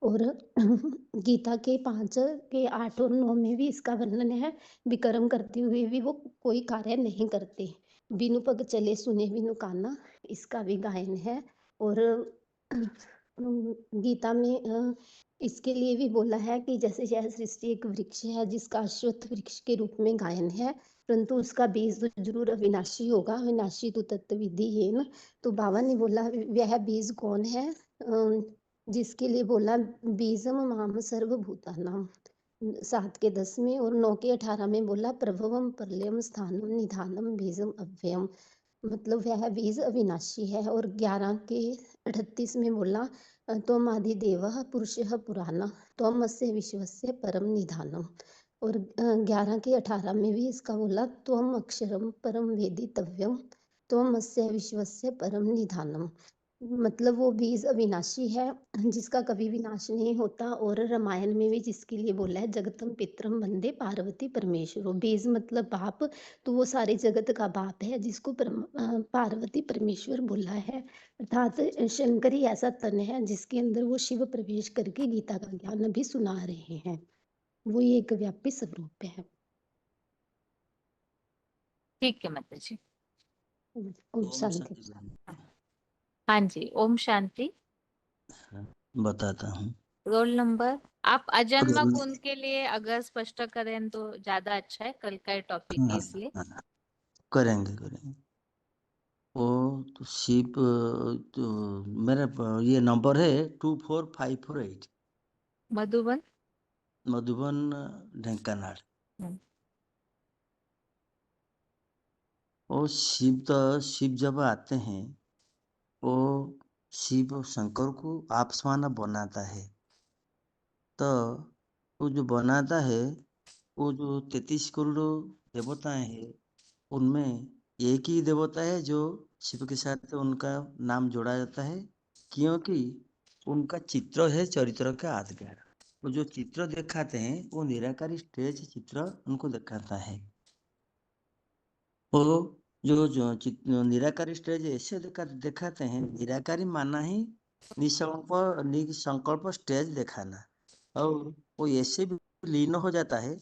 और गीता के 5 के 8 और 9 में भी इसका वर्णन है। विक्रम करते हुए भी वो कोई कार्य नहीं करते। बिनु पग चले सुने बिनु काना, इसका भी गायन है। और गीता में इसके लिए भी बोला है कि जैसे यह सृष्टि एक वृक्ष है जिसका अश्वत्थ वृक्ष के रूप में गायन है, परंतु उसका बीज तो जरूर अविनाशी होगा, अविनाशी तो तत्वविधि है न। तो बाबा ने बोला वह बीज कौन है, जिसके लिए बोला बीजम माम सर्वभूतानाम 7 के 10 में, और 9 के 18 में बोला प्रभवम प्रलयम स्थानम निधानम बीजम अव्ययम, मतलब वह बीज अविनाशी है। और 11 के 38 में बोला त्वम आदि देवः पुरुषः पुराणः त्वमस्य विश्वस्य परम निधानम। और 11 के 18 में भी इसका बोला त्वम अक्षरम परम वेदितव्यम त्वमस्य विश्वस्य परम निधानम, मतलब वो बीज अविनाशी है जिसका कभी विनाश नहीं होता। और रामायण में भी जिसके लिए बोला है जगतम पितरम वंदे पार्वती परमेश्वरो, बीज मतलब बाप, तो वो सारे जगत का बाप है जिसको पार्वती परमेश्वर बोला है। अर्थात शंकर ही ऐसा तन है जिसके अंदर वो शिव प्रवेश करके गीता का ज्ञान भी सुना रहे हैं। वो ही एक व्यापी स्वरूप है। ठीक है माता जी। ओम ओम शांति। शांति बहन। हाँ जी, ओम शांति। बताता हूँ। रोल नंबर आप अजन्मा रोल गुण के लिए अगर स्पष्ट करें तो ज्यादा अच्छा है, कल का टॉपिक है हाँ, इसलिए। हाँ, करेंगे वो तो शिप तो मेरा ये नंबर है 24548 मधुबन। मधुबन ढेंकानाल। हम्म। वो शिव जब आते हैं वो शिव शंकर को आप समाना बनाता है। तो वो जो बनाता है वो जो 33 करोड़ देवताएं हैं उनमें एक ही देवता है जो शिव के साथ उनका नाम जोड़ा जाता है, क्योंकि उनका चित्र है चरित्र का आधार। वो जो चित्र दिखाते हैं वो निराकारी स्टेज चित्र उनको दिखाता है। वो जो निराकारी स्टेज ऐसे दिखाते हैं, निराकारी माना ही निसंकल्प स्टेज दिखाना, और वो ऐसे भी लीन हो जाता है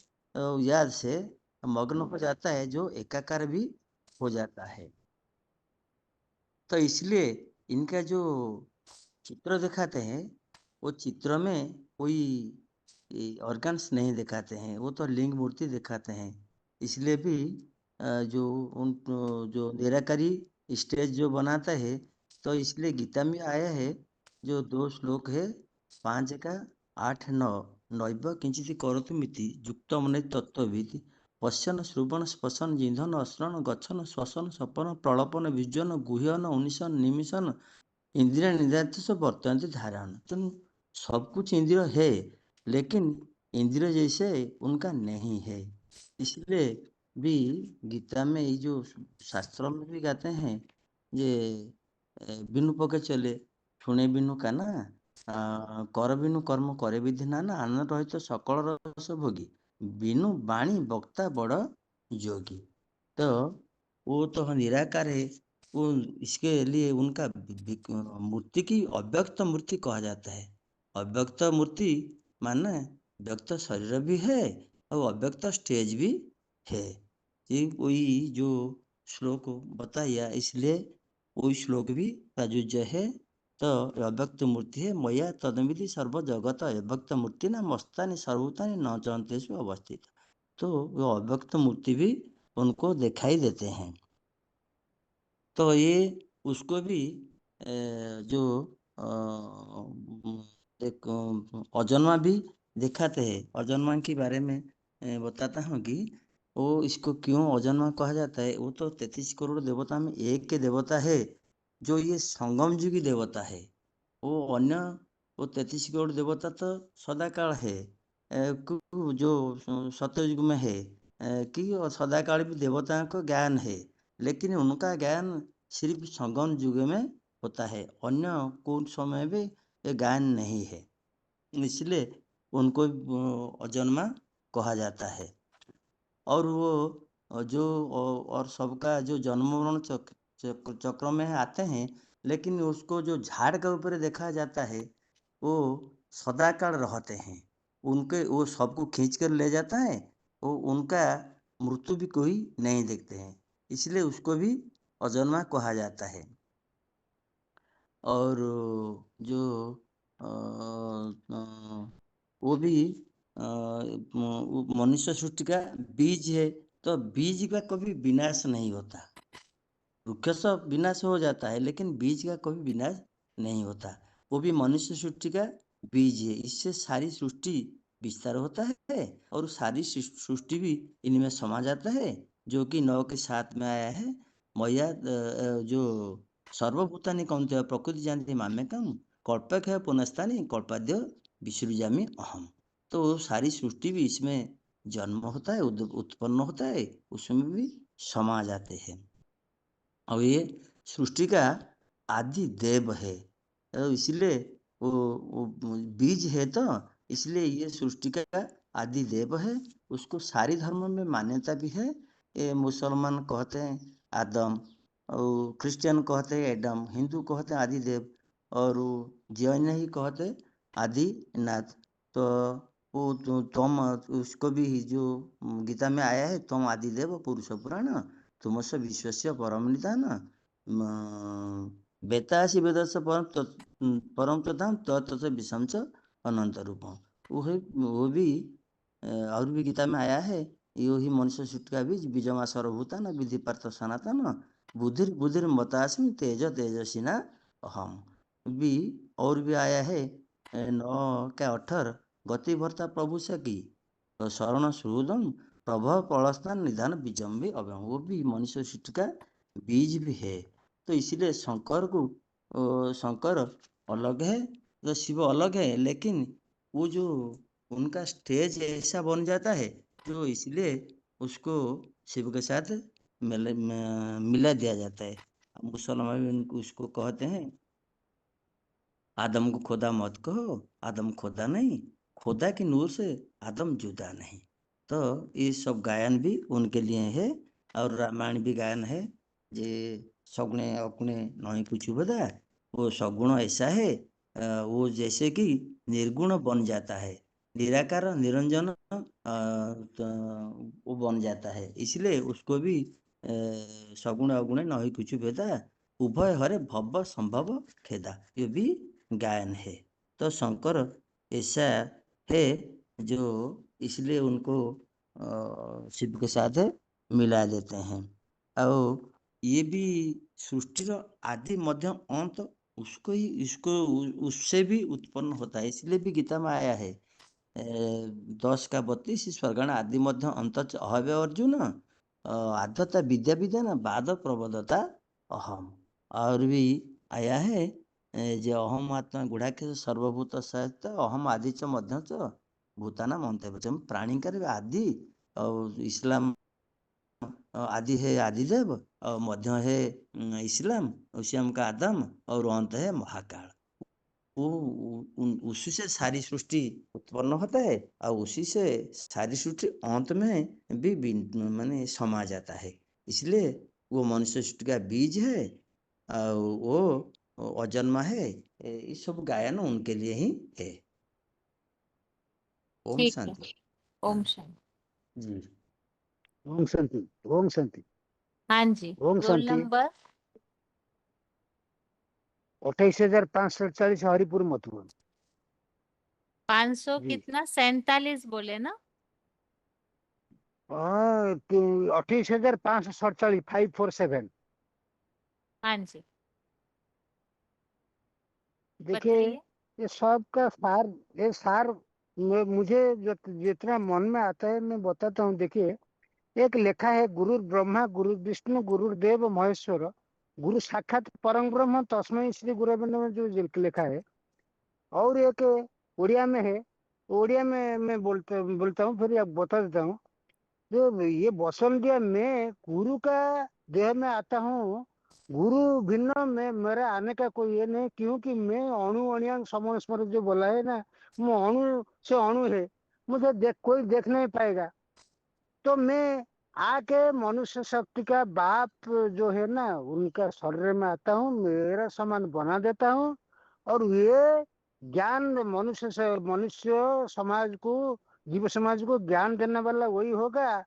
याद से मग्न हो जाता है जो एकाकार भी हो जाता है। तो इसलिए इनका जो चित्र दिखाते हैं वो चित्र में कोई ऑर्गन्स नहीं दिखाते हैं, वो तो लिंग मूर्ति दिखाते हैं। इसलिए भी जो निराकारी स्टेज जो बनाता है, तो इसलिए गीता में आया है जो 2 श्लोक है 5 का 8 9 नैव किंचित करोतुमिति युक्तमने तत्त्ववित् पश्यन श्रुवण स्पशन जिंधन अस्रण गच्छन श्वसन सपन प्रलपन विजन गुह्यन उनिशन निमिशन इंद्रिय निधात सब वर्तन्ते धारण। तो सब कुछ इंद्रिय है लेकिन इंद्रिय जैसे उनका नहीं है। इसलिए भी गीता में ये जो शास्त्रों में भी कहते हैं ये बिनु पके चले शुणे बिनु काना कर बिनु कर्म करे विधि नाना आनंद रहित सकल रस भोगी बिनु वाणी वक्ता बड़ योगी। तो वो तो निराकार है, वो इसके लिए उनका मूर्ति की अव्यक्त मूर्ति कहा जाता है। अव्यक्त मूर्ति माने व्यक्त शरीर भी है और अव्यक्त स्टेज भी है। ये कोई जो श्लोक बताया इसलिए वही श्लोक भी प्रयोज्य है। तो अव्यक्त मूर्ति है मया तदमिति सर्व जगत अव्यक्त मूर्ति न मस्तानि सर्वभूतानि न चंतेषु अवस्थित। तो वो अव्यक्त मूर्ति भी उनको दिखाई देते हैं। तो ये उसको भी जो एक अजन्मा भी दिखाते हैं। अजन्मा के बारे में बताता हूँ कि वो इसको क्यों अजन्मा कहा जाता है। वो तो 33 करोड़ देवता में एक के देवता है, जो ये संगम युगी देवता है। वो अन्य वो 33 करोड़ देवता तो सदाकाल है, जो सत्ययुग में है, कि सदाकाल भी देवताओं को ज्ञान है, लेकिन उनका ज्ञान सिर्फ संगम युग में होता है, अन्य कोई समय भी ये ज्ञान नहीं है। इसलिए उनको अजन्मा कहा जाता है। और वो जो और सबका जो जन्म मरण चक्र में आते हैं, लेकिन उसको जो झाड़ के ऊपर देखा जाता है वो सदाकाल रहते हैं। उनके वो सबको खींच कर ले जाता है, वो उनका मृत्यु भी कोई नहीं देखते हैं, इसलिए उसको भी अजन्मा कहा जाता है। और जो वो भी वो मनुष्य सृष्टि का बीज है, तो बीज का कभी विनाश नहीं होता। वृक्ष सब विनाश हो जाता है, लेकिन बीज का कभी विनाश नहीं होता। वो भी मनुष्य सृष्टि का बीज है, इससे सारी सृष्टि विस्तार होता है और सारी सृष्टि भी इनमें समा जाता है, जो कि 9 के 7 में आया है। मैया जो सर्वभूतानि कौन्तेय प्रकृति जानती मामेकम कल्पक पुनस्तानि कल्पाद्य विसृजामि अहम। तो सारी सृष्टि भी इसमें जन्म होता है, उत्पन्न होता है, उसमें भी समा जाते हैं। और ये सृष्टि का आदि देव है, तो इसलिए वो बीज है, तो इसलिए ये सृष्टि का आदि देव है। उसको सारी धर्म में मान्यता भी है। ये मुसलमान कहते हैं आदम, और क्रिश्चियन कहते हैं एडम, हिंदू कहते हैं आदि देव, और जैन ही कहते आदिनाथ। तो वो तुम उसको भी जो गीता में आया है, तुम आदिदेव पुरुष पुराण तुमस्य विश्वस्य परम निधान वेतासि वेदस्य परम तथाम तत् विषम च अनंत रूपम। वो भी और भी गीता में आया है, यो ही मनुष्य सृष्टि का बीज बीजमा सर्वभूतान विधि पार्थ सनातन बुद्धिर बुद्धिर मतास्मि तेज तेजस्विना अहम। भी और भी आया है 9 का 18 गति भर्ता प्रभु सकी तो शरण सुहृदम प्रभव पलस्थान निधान बीजम भी अभ्यम। वो भी मनुष्य सृष्टि का बीज भी है। तो इसलिए शंकर को शंकर अलग है, तो शिव अलग है, लेकिन वो जो उनका स्टेज ऐसा बन जाता है, जो इसलिए उसको शिव के साथ मिला दिया जाता है। मुसलमान भी उसको कहते हैं आदम को खुदा मत कहो, आदम खुदा नहीं, खुदा की नूर से आदम जुदा नहीं। तो ये सब गायन भी उनके लिए है, और रामायण भी गायन है। जे सगुणे अगुणे नहीं कुछ बदा, वो सगुण ऐसा है, वो जैसे कि निर्गुण बन जाता है, निराकार निरंजन तो वो बन जाता है। इसलिए उसको भी सगुण अगुणे नहीं कुछ भेदा, उभय हरे भव संभव खेदा, ये भी गायन है। तो शंकर ऐसा है जो इसलिए उनको शिव के साथ मिला देते हैं। और ये भी सृष्टि आदि मध्य अंत उसको ही इसको उससे भी उत्पन्न होता है, इसलिए भी गीता में आया है 10 का 32 स्वर्गण आदि मध्य अंत अहवे अर्जुन आद्यता विद्या विद्या बाद प्रबोधता अहम। और भी आया है जे अहम आत्मा गुढ़ाख्य सर्वभूत सहित अहम आदि च मध्य च भूताना मंतव्य प्राणी कर आदि, और इस्लाम आदि है आदिदेव, और मध्य है इस्लाम, उसी का आदम, और अंत है महाकाल। वो उसी से सारी सृष्टि उत्पन्न होता है, और उसी से सारी सृष्टि अंत में भी माने समा जाता है। इसलिए वो मनुष्य सृष्टि का बीज है, और वो अजन्मा है। ये सब गायन उनके लिए ही है। ओम ठीक है। शांति। ओम शांति। जी ओम शांति। ओम शांति। हाँ जी, ओम रोल शांति। नंबर 28,540 हरिपुर मथुरा 500 जी। कितना 47 बोले ना? 28,547 547। हाँ जी, देखिए बताइए। ये सब का सार, ये सार मुझे जितना मन में आता है मैं बताता हूँ। देखिए एक लेखा है, गुरु ब्रह्मा गुरु विष्णु गुरुदेव महेश्वर गुरु साक्षात परम ब्रह्म तस्मै श्री गुरवे नमः, जो लिखा है। और एक उड़िया में है, उड़िया में मैं बोलता हूँ, फिर आप बता देता हूँ। जो ये बसंतिया मैं गुरु का देह में आता हूँ, गुरु भिन्न में मेरा आने का कोई ये नहीं, क्योंकि मैं अणु अणियांग समन स्मरण जो बोला है ना, वो अणु से अणु है, मुझे कोई देख नहीं पाएगा। तो मैं आके मनुष्य शक्ति का बाप जो है ना, उनका शरीर में आता हूँ, मेरा समान बना देता हूँ। और ये ज्ञान मनुष्य समाज को, जीव समाज को ज्ञान देने वाला वही होगा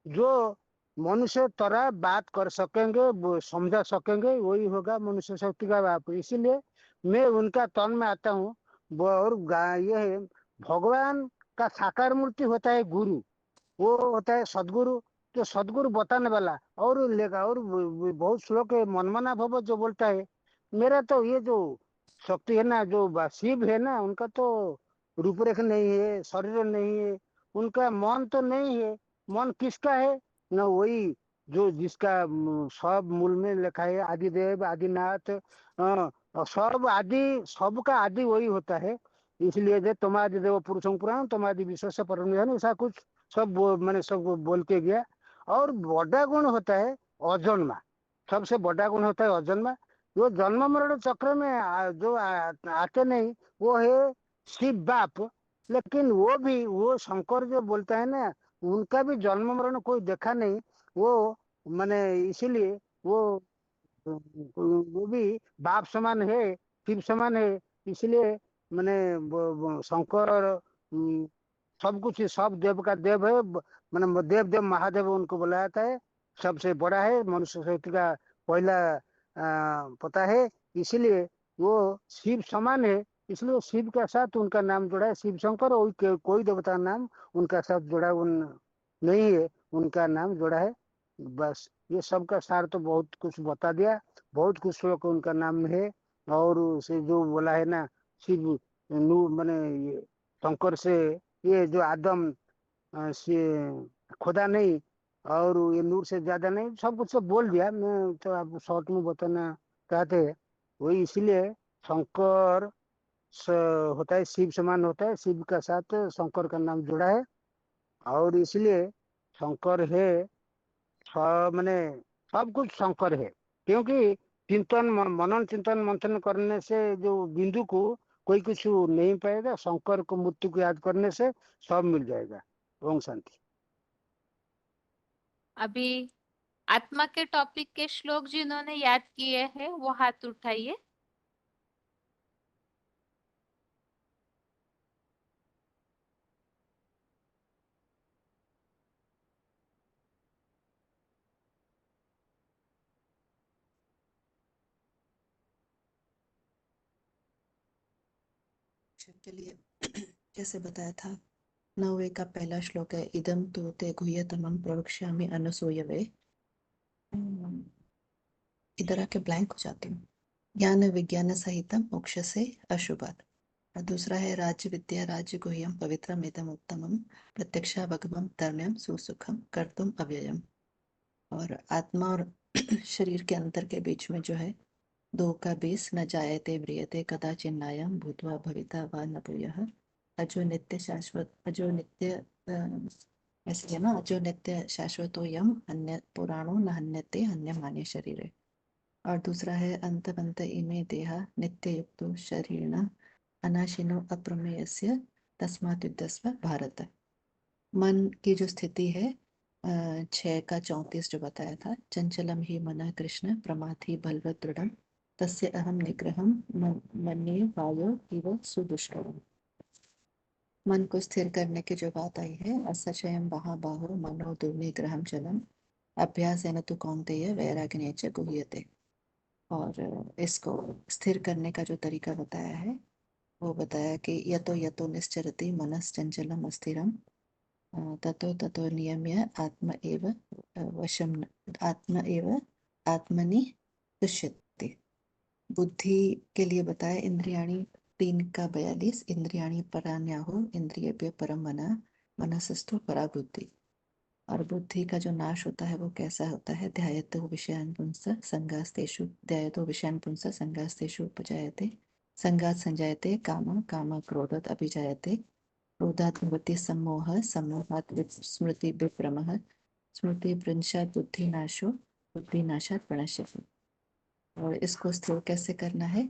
जो मनुष्य तरह बात कर सकेंगे, वो समझा सकेंगे, वही होगा मनुष्य शक्ति का बाप। इसीलिए मैं उनका तन में आता हूँ। और ये है, भगवान का साकार मूर्ति होता है गुरु, वो होता है सदगुरु, जो सदगुरु बताने वाला। और लेगा और बहुत श्लोक है, मनमना भव जो बोलता है। मेरा तो ये जो शक्ति है ना, जो शिव है ना, उनका तो रूपरेखा नहीं है, शरीर नहीं है, उनका मन तो नहीं है। मन किसका है ना, वही जो जिसका सब मूल में लिखा है, आदिदेव आदिनाथ, सब आदि, सबका आदि वही होता है। इसलिए जो तुम आदि देव पुरुषों पुराण, तुम आदि विश्व से परम निधान, ऐसा कुछ सब मैंने सब बोल के गया। और बड़ा गुण होता है अजन्मा, सबसे बड़ा गुण होता है अजन्मा। वो जन्म मरण चक्र में आते नहीं, वो है शिव बाप। लेकिन वो भी, वो शंकर जो बोलता है ना, उनका भी जन्म मरण कोई देखा नहीं। वो मैंने इसीलिए वो भी बाप समान है, शिव समान है। इसलिए मैंने शंकर सब कुछ, सब देव का देव है, मैंने देव देव महादेव उनको बुलाया जाता है। सबसे बड़ा है, मनुष्य शक्ति का पहला पता है। इसलिए वो शिव समान है, इसलिए शिव के साथ उनका नाम जुड़ा है शिव शंकर। और कोई देवता नाम उनका साथ जुड़ा नहीं है, उनका नाम जुड़ा है। बस ये सब का सार तो बहुत कुछ बता दिया, बहुत कुछ श्लोक उनका नाम में है। और उसे जो बोला है ना, शिव नू मैंने ये शंकर से, ये जो आदम से खुदा नहीं, और ये नूर से ज्यादा नहीं, सब कुछ तो बोल दिया। मैं तो आप शॉर्ट में बताना चाहते हैं, वही इसलिए शंकर स, होता है शिव समान होता है, शिव का साथ शंकर का नाम जुड़ा है। और इसलिए शंकर है, मैंने सब कुछ शंकर है। क्योंकि मनन चिंतन मंथन करने से जो बिंदु को कोई कुछ नहीं पाएगा, शंकर को मूर्ति को याद करने से सब मिल जाएगा। ओम शांति। अभी आत्मा के टॉपिक के श्लोक जिन्होंने याद किए हैं वो हाथ उठाइए। के लिए जैसे बताया था, 9वें का पहला श्लोक है, इदम तु ते गुह्यतमं प्रवक्ष्यामि अनसूयवे। इधर आके ब्लैंक हो जाती हूँ। ज्ञान विज्ञान सहितम मोक्ष से अशुभात्। और दूसरा है, राज्य विद्या राज्य गुह्यम पवित्रम इदम उत्तमम प्रत्यक्षा भगवम धर्म्यम सुसुखम कर्तुम अव्ययम। और आत्मा और शरीर के अंतर के बीच में जो है, 2 का 20, न जायते म्रियते कदाचिन्नायं भूत्वा भविता वा न भूयः अजो नित्य शाश्वत, अजो नित्य ऐसे है ना, अजो नित्य शाश्वतोयम अन्य पुराणो न हन्यते हन्यमाने शरीरे। और दूसरा है, अंत इमे देहा नित्य युक्तो शरीरिण अनाशिनो अप्रमेयस्य तस्मात् युद्धस्व भारत। मन की जो स्थिति है 6 का 34 जो बताया था, चंचलम ही मन कृष्ण प्रमाथि बलवत् दृढ़म तस्य अहम निग्रहम मन्ये वायो इव सुदुष्करम। मन को स्थिर करने की जो बात आई है, असचयम महाबाहो मनो दुर्निग्रहम चलम अभ्यासेन तु कौन्तेय वैराग्येन च गुह्यते। और इसको स्थिर करने का जो तरीका बताया है, वो बताया कि यतो यतो निश्चरति मनश्चंचलम अस्थिरम ततो ततो नियम्य आत्म एव वशम, आत्म एव आत्मनि तुष्यति। बुद्धि के लिए बताया इंद्रियाणि 3 का 42, इंद्रियाणि पराण्याहु इंद्रियेभ्यः परम मनः मनसस्तु परा बुद्धि। और बुद्धि का जो नाश होता है वो कैसा होता है? ध्यायतो विषयान् पुंसः संगास्तेषु ध्यायतो विषयान् पुंसः संगास्तेषु उपजायते संगात् संजायते कामः कामः क्रोधात् अभिजायते क्रोधात् भवति सम्मोहः सम्मोहात् स्मृति विभ्रमः स्मृति भ्रंशात् बुद्धिनाशो बुद्धिनाशात् प्रणश्यति। और इसको स्थिर कैसे करना है?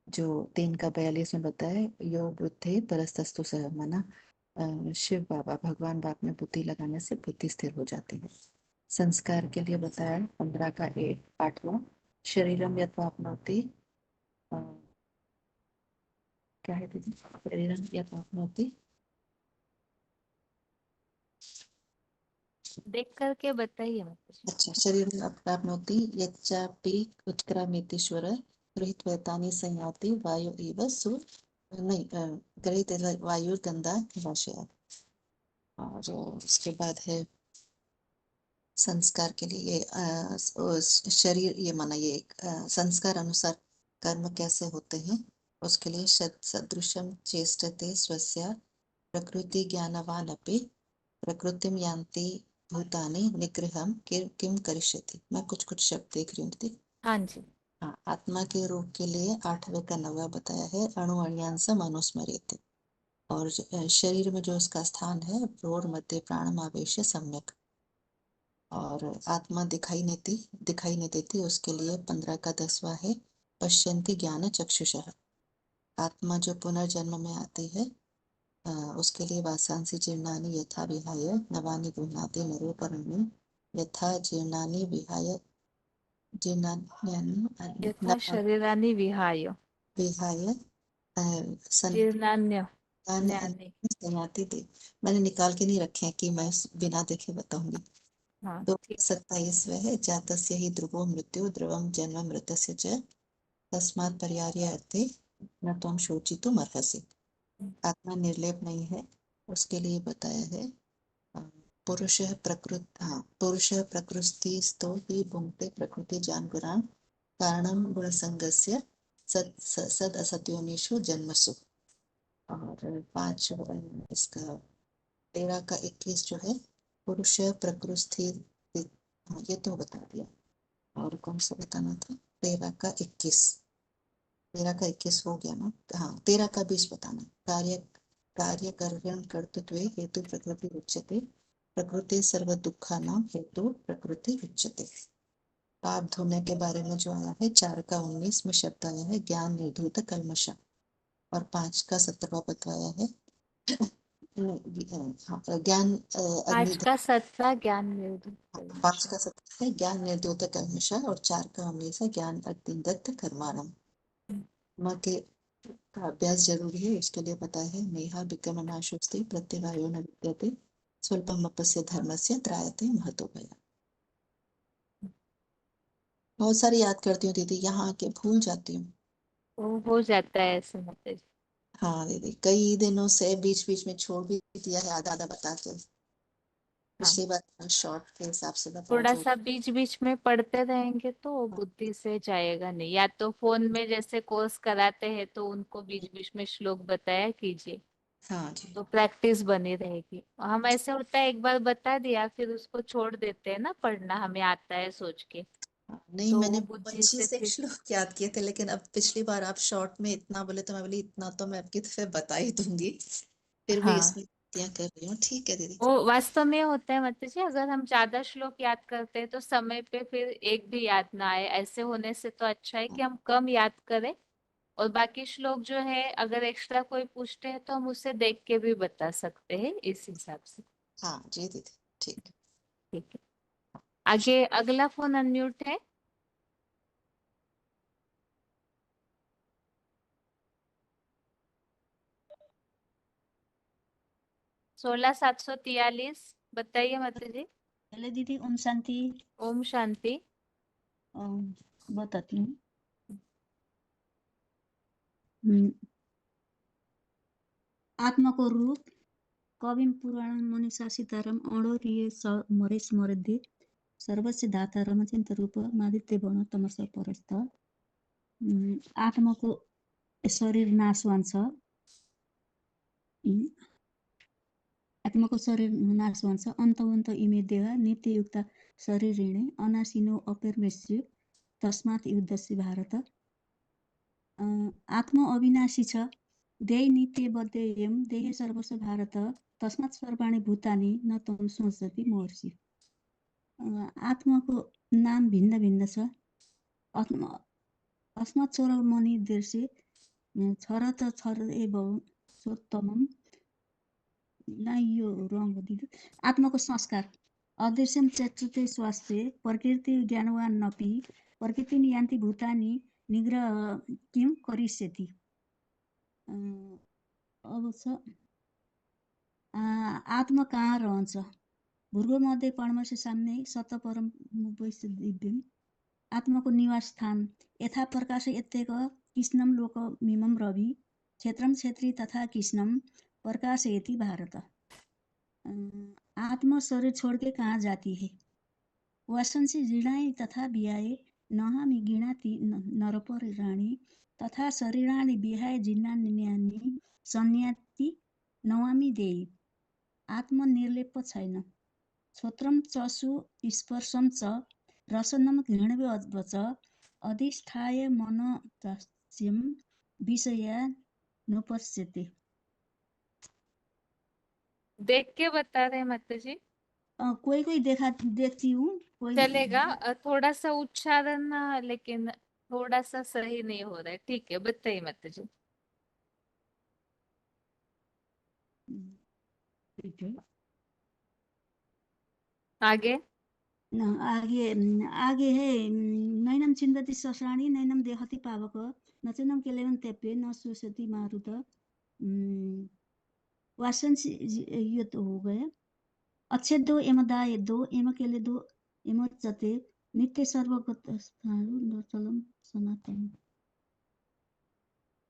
जो 3 का 42 में बताया, यो बुद्धि परस्तस्तु सह मना, शिव बाबा भगवान बाप में बुद्धि लगाने से बुद्धि स्थिर हो जाती है। संस्कार के लिए बताया 15 का 8वां, शरीरम यत्वाप्नोति, क्या है दीदी? शरीरम यत्वाप्नोति, देख करके बताइए माताजी। अच्छा, शरीरम यत्वाप्नोति यच्चापि उत्क्रामितीश्वर गृहीत्वैतानि संयाति वायु इव सु नहीं गृहीत वायु गंधा भाषया। और उसके बाद है संस्कार के लिए शरीर ये माना ये संस्कार अनुसार कर्म कैसे होते हैं, उसके लिए सदृशम चेष्टते स्वस्य प्रकृति ज्ञानवान अपि प्रकृतिम यान्ति भूतानि निग्रहम किम करिष्यति। मैं कुछ शब्द देख रही हूँ दीदी। हाँ जी। हाँ, आत्मा के रूप के लिए 8वें का 9वां बताया है, अणु अण्यांसम अनुस्मरेति। और शरीर में जो उसका स्थान है, भ्रूर मध्य प्राणमावेश सम्यक। और आत्मा दिखाई नहीं देती, उसके लिए 15 का 10वां है, पश्यन्ति ज्ञान चक्षुषः। आत्मा जो पुनर्जन्म में आती है, उसके लिए वासांसि जीर्णानि यथा विहाय नवानि गृह्णाति नरो परमे यथा जीर्णानि विहाय यथा शरीरानि विहाय विहाय जीर्णान्य संयाति दे। मैंने निकाल के नहीं रखे हैं कि मैं बिना देखे बताऊंगी। हाँ तो ठीक। 27वां है, जातस्य हि ध्रुवो मृत्यु ध्रुवम जन्म मृतस्य च तस्मात् पर्याय अर्थे न त्वं शोचितुम् अर्हसि। आत्मा निर्लेप नहीं है, उसके लिए बताया है पुरुषः प्रकृतिस्थो हि भुङ्क्ते प्रकृति जानगुणान् कारणं गुणसंगस्य सद असत्योनिषु जन्मसु। और 5 इसका 13 का 21 जो है, पुरुष प्रकृति, ये तो बता दिया। और कौन सा बताना था? 13 का 21 हो गया ना? हाँ, 13 का 20 बताना। कार्य कारण कर्तृत्वे हेतु प्रकृति उच्यते प्रकृति सर्व दुखानां हेतु प्रकृति उच्यते। पाप धोने के बारे में जो आया है, 4 का 19 में शब्द आया है ज्ञान निर्धूत कल्मषा। और 5 का 17वां बताया है ज्ञान 5 का 17 ज्ञान निर्धूत 5 का 17 है ज्ञान निर्धूत कल्मषा। और 4 का 19 है ज्ञान अग्निदग्ध कर्माणम। माँ के का अभ्यास जरूरी है, इसके लिए पता है नेहा विक्रमनाशोस्ति प्रत्यवायो न विद्यते स्वल्पम अपस्य धर्मस्य त्रायते महतोभया। बहुत सारी याद करती हूँ दीदी, यहाँ आके भूल जाती हूँ। वो हो जाता है ऐसे माताजी। हाँ दीदी, कई दिनों से बीच बीच में छोड़ भी दिया है, आधा आधा बता के। पिछली बार शॉर्ट के हिसाब से बताया थोड़ा जो। सा बीच बीच में पढ़ते रहेंगे तो बुद्धि से जाएगा नहीं। या तो फोन में जैसे कोर्स कराते हैं तो उनको बीच बीच में श्लोक बताया कीजिए, हाँ जी। तो प्रैक्टिस बनी रहेगी। हम ऐसे होता है एक बार बता दिया फिर उसको छोड़ देते हैं ना, पढ़ना हमें आता है सोच के, नहीं, तो मैंने वो बुद्धि 25 से से फिर श्लोक याद किए थे, लेकिन अब पिछली बार आप शॉर्ट में इतना बोले तो मैं बोली इतना तो मैं आपकी तरफ बता ही दूंगी। फिर भी हाँ, इसमें गलतियां कर रही हूँ। ठीक है दीदी। वो वास्तव में होता है मतलब जी, अगर हम ज्यादा श्लोक याद करते हैं तो समय पे फिर एक भी याद ना आए। ऐसे होने से तो अच्छा है कि हम कम याद करें, और बाकी श्लोक जो है अगर एक्स्ट्रा कोई पूछते हैं तो हम उसे देख के भी बता सकते हैं इस हिसाब से। हाँ जी दीदी, ठीक। ठीक है, आगे अगला फोन अनम्यूट है। 16743 बताइए माता जी। हेलो दीदी, ओम शांति। ओम शांति। बताती हूँ। आत्मा को रूप कविम पुराण मनीषा सीताराम अणोरिये मरे स्मृति सर्वस्य दाता रमचिन्त रूप मादित्य वर्ण तमस परस्त। आत्माको शरीर नाशवान छ। आत्माको शरीर नाशवान छ। अन्तवन्त इमे देह नित्ययुक्त शरीरिणे अनाशिनो अपर्मेष्य तस्मात् युद्धस्य भारत। आत्मा अविनाशी छ। देह नित्य बद्धेयम देहे सर्वस्व भारत तस्मात् सर्वाणि भूतानि न त्वं सोचति महर्षि। आत्माको नाम भिन्न भिन्न छ। अस्मत् चोरमणि दृश्य छरत छर एवं सोत्तमम। यो रङ हो दिदी। आत्माको संस्कार अदृश्यम चक्षुते स्वास्थ्य प्रकृति ज्ञानवान नपि प्रकृति यान्ति भूतानि निग्रह किम करिष्यति। अब छ आत्मा कहाँ रहन्छ? भूर्गो मध्य पर्णमस्य साम्ने सत परम वैश्य दिव्यम। आत्माको निवास स्थान यथा प्रकाश यत्येक कृष्णम लोकमिमं रवि क्षेत्रम क्षेत्री तथा कृष्णम प्रकाशयति भारत। आत्मा शरीर छोड़ के कहाँ जाती है? वसंसी ऋणाई तथा विहाय नहामि गिणाति नरपर राणी तथा शरीराणि विहाय जिन्नान्यानि संन्याति नवामि देयी। आत्मा निर्लेप छैन। श्रोत्रम चक्षु स्पर्शम च रसनम घृणवे च अधिष्ठाय मनोदास्यम विषया नुपश्यते। देख के बता रहे माता जी? कोई कोई देखती हूँ कोई चलेगा। थोड़ा सा उच्चारण लेकिन थोड़ा सा सही नहीं हो रहा है। ठीक है, बताइए माता जी। ठीक है। आगे आगे है नैनम चिंदति ससराणी नैनम देहति पावक नचनम केलेवन तेप्ये न सुसति मारुत। वासंस ये तो हो गया। अच्छेदो एमदायदो एमकेलेदो एमचते नित्य सर्वगत स्थाणु चलम सनातन।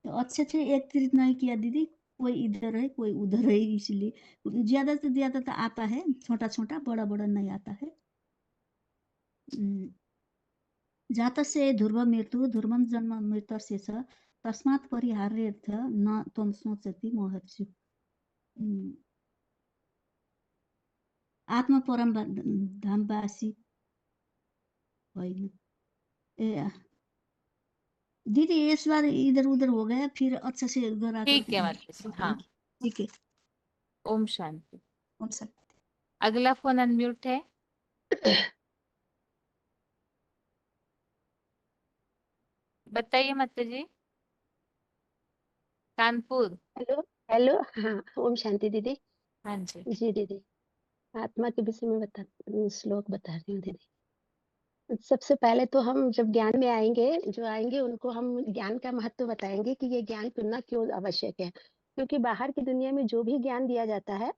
तो अच्छे से एक तीर्थ नहीं किया दीदी। कोई इधर है कोई उधर है, इसलिए ज्यादा से ज्यादा तो आता है छोटा छोटा, बड़ा बड़ा नहीं आता है। जातस्य ध्रुव मृत्यु ध्रुवम जन्म मृतस्य च तस्मात् परिहार्यर्थ न त्वं सोचति महर्षि। आत्मा परम धामवासी होइन। दीदी इस बार इधर उधर हो गया, फिर अच्छे से दोहरा कर ठीक है माता जी। हाँ, ठीक है। ओम शांति। ओम शांति। अगला फोन अनम्यूट है। बताइए माता जी। कानपुर। Hello hello. हाँ, ओम शांति दीदी। हाँ जी। जी दीदी, आत्मा के विषय में श्लोक बता रही हूँ दीदी। सबसे पहले तो हम जब ज्ञान में आएंगे, जो आएंगे उनको हम ज्ञान का महत्व बताएंगे कि ये ज्ञान चुनना क्यों आवश्यक है। क्योंकि बाहर की दुनिया में जो भी ज्ञान दिया जाता है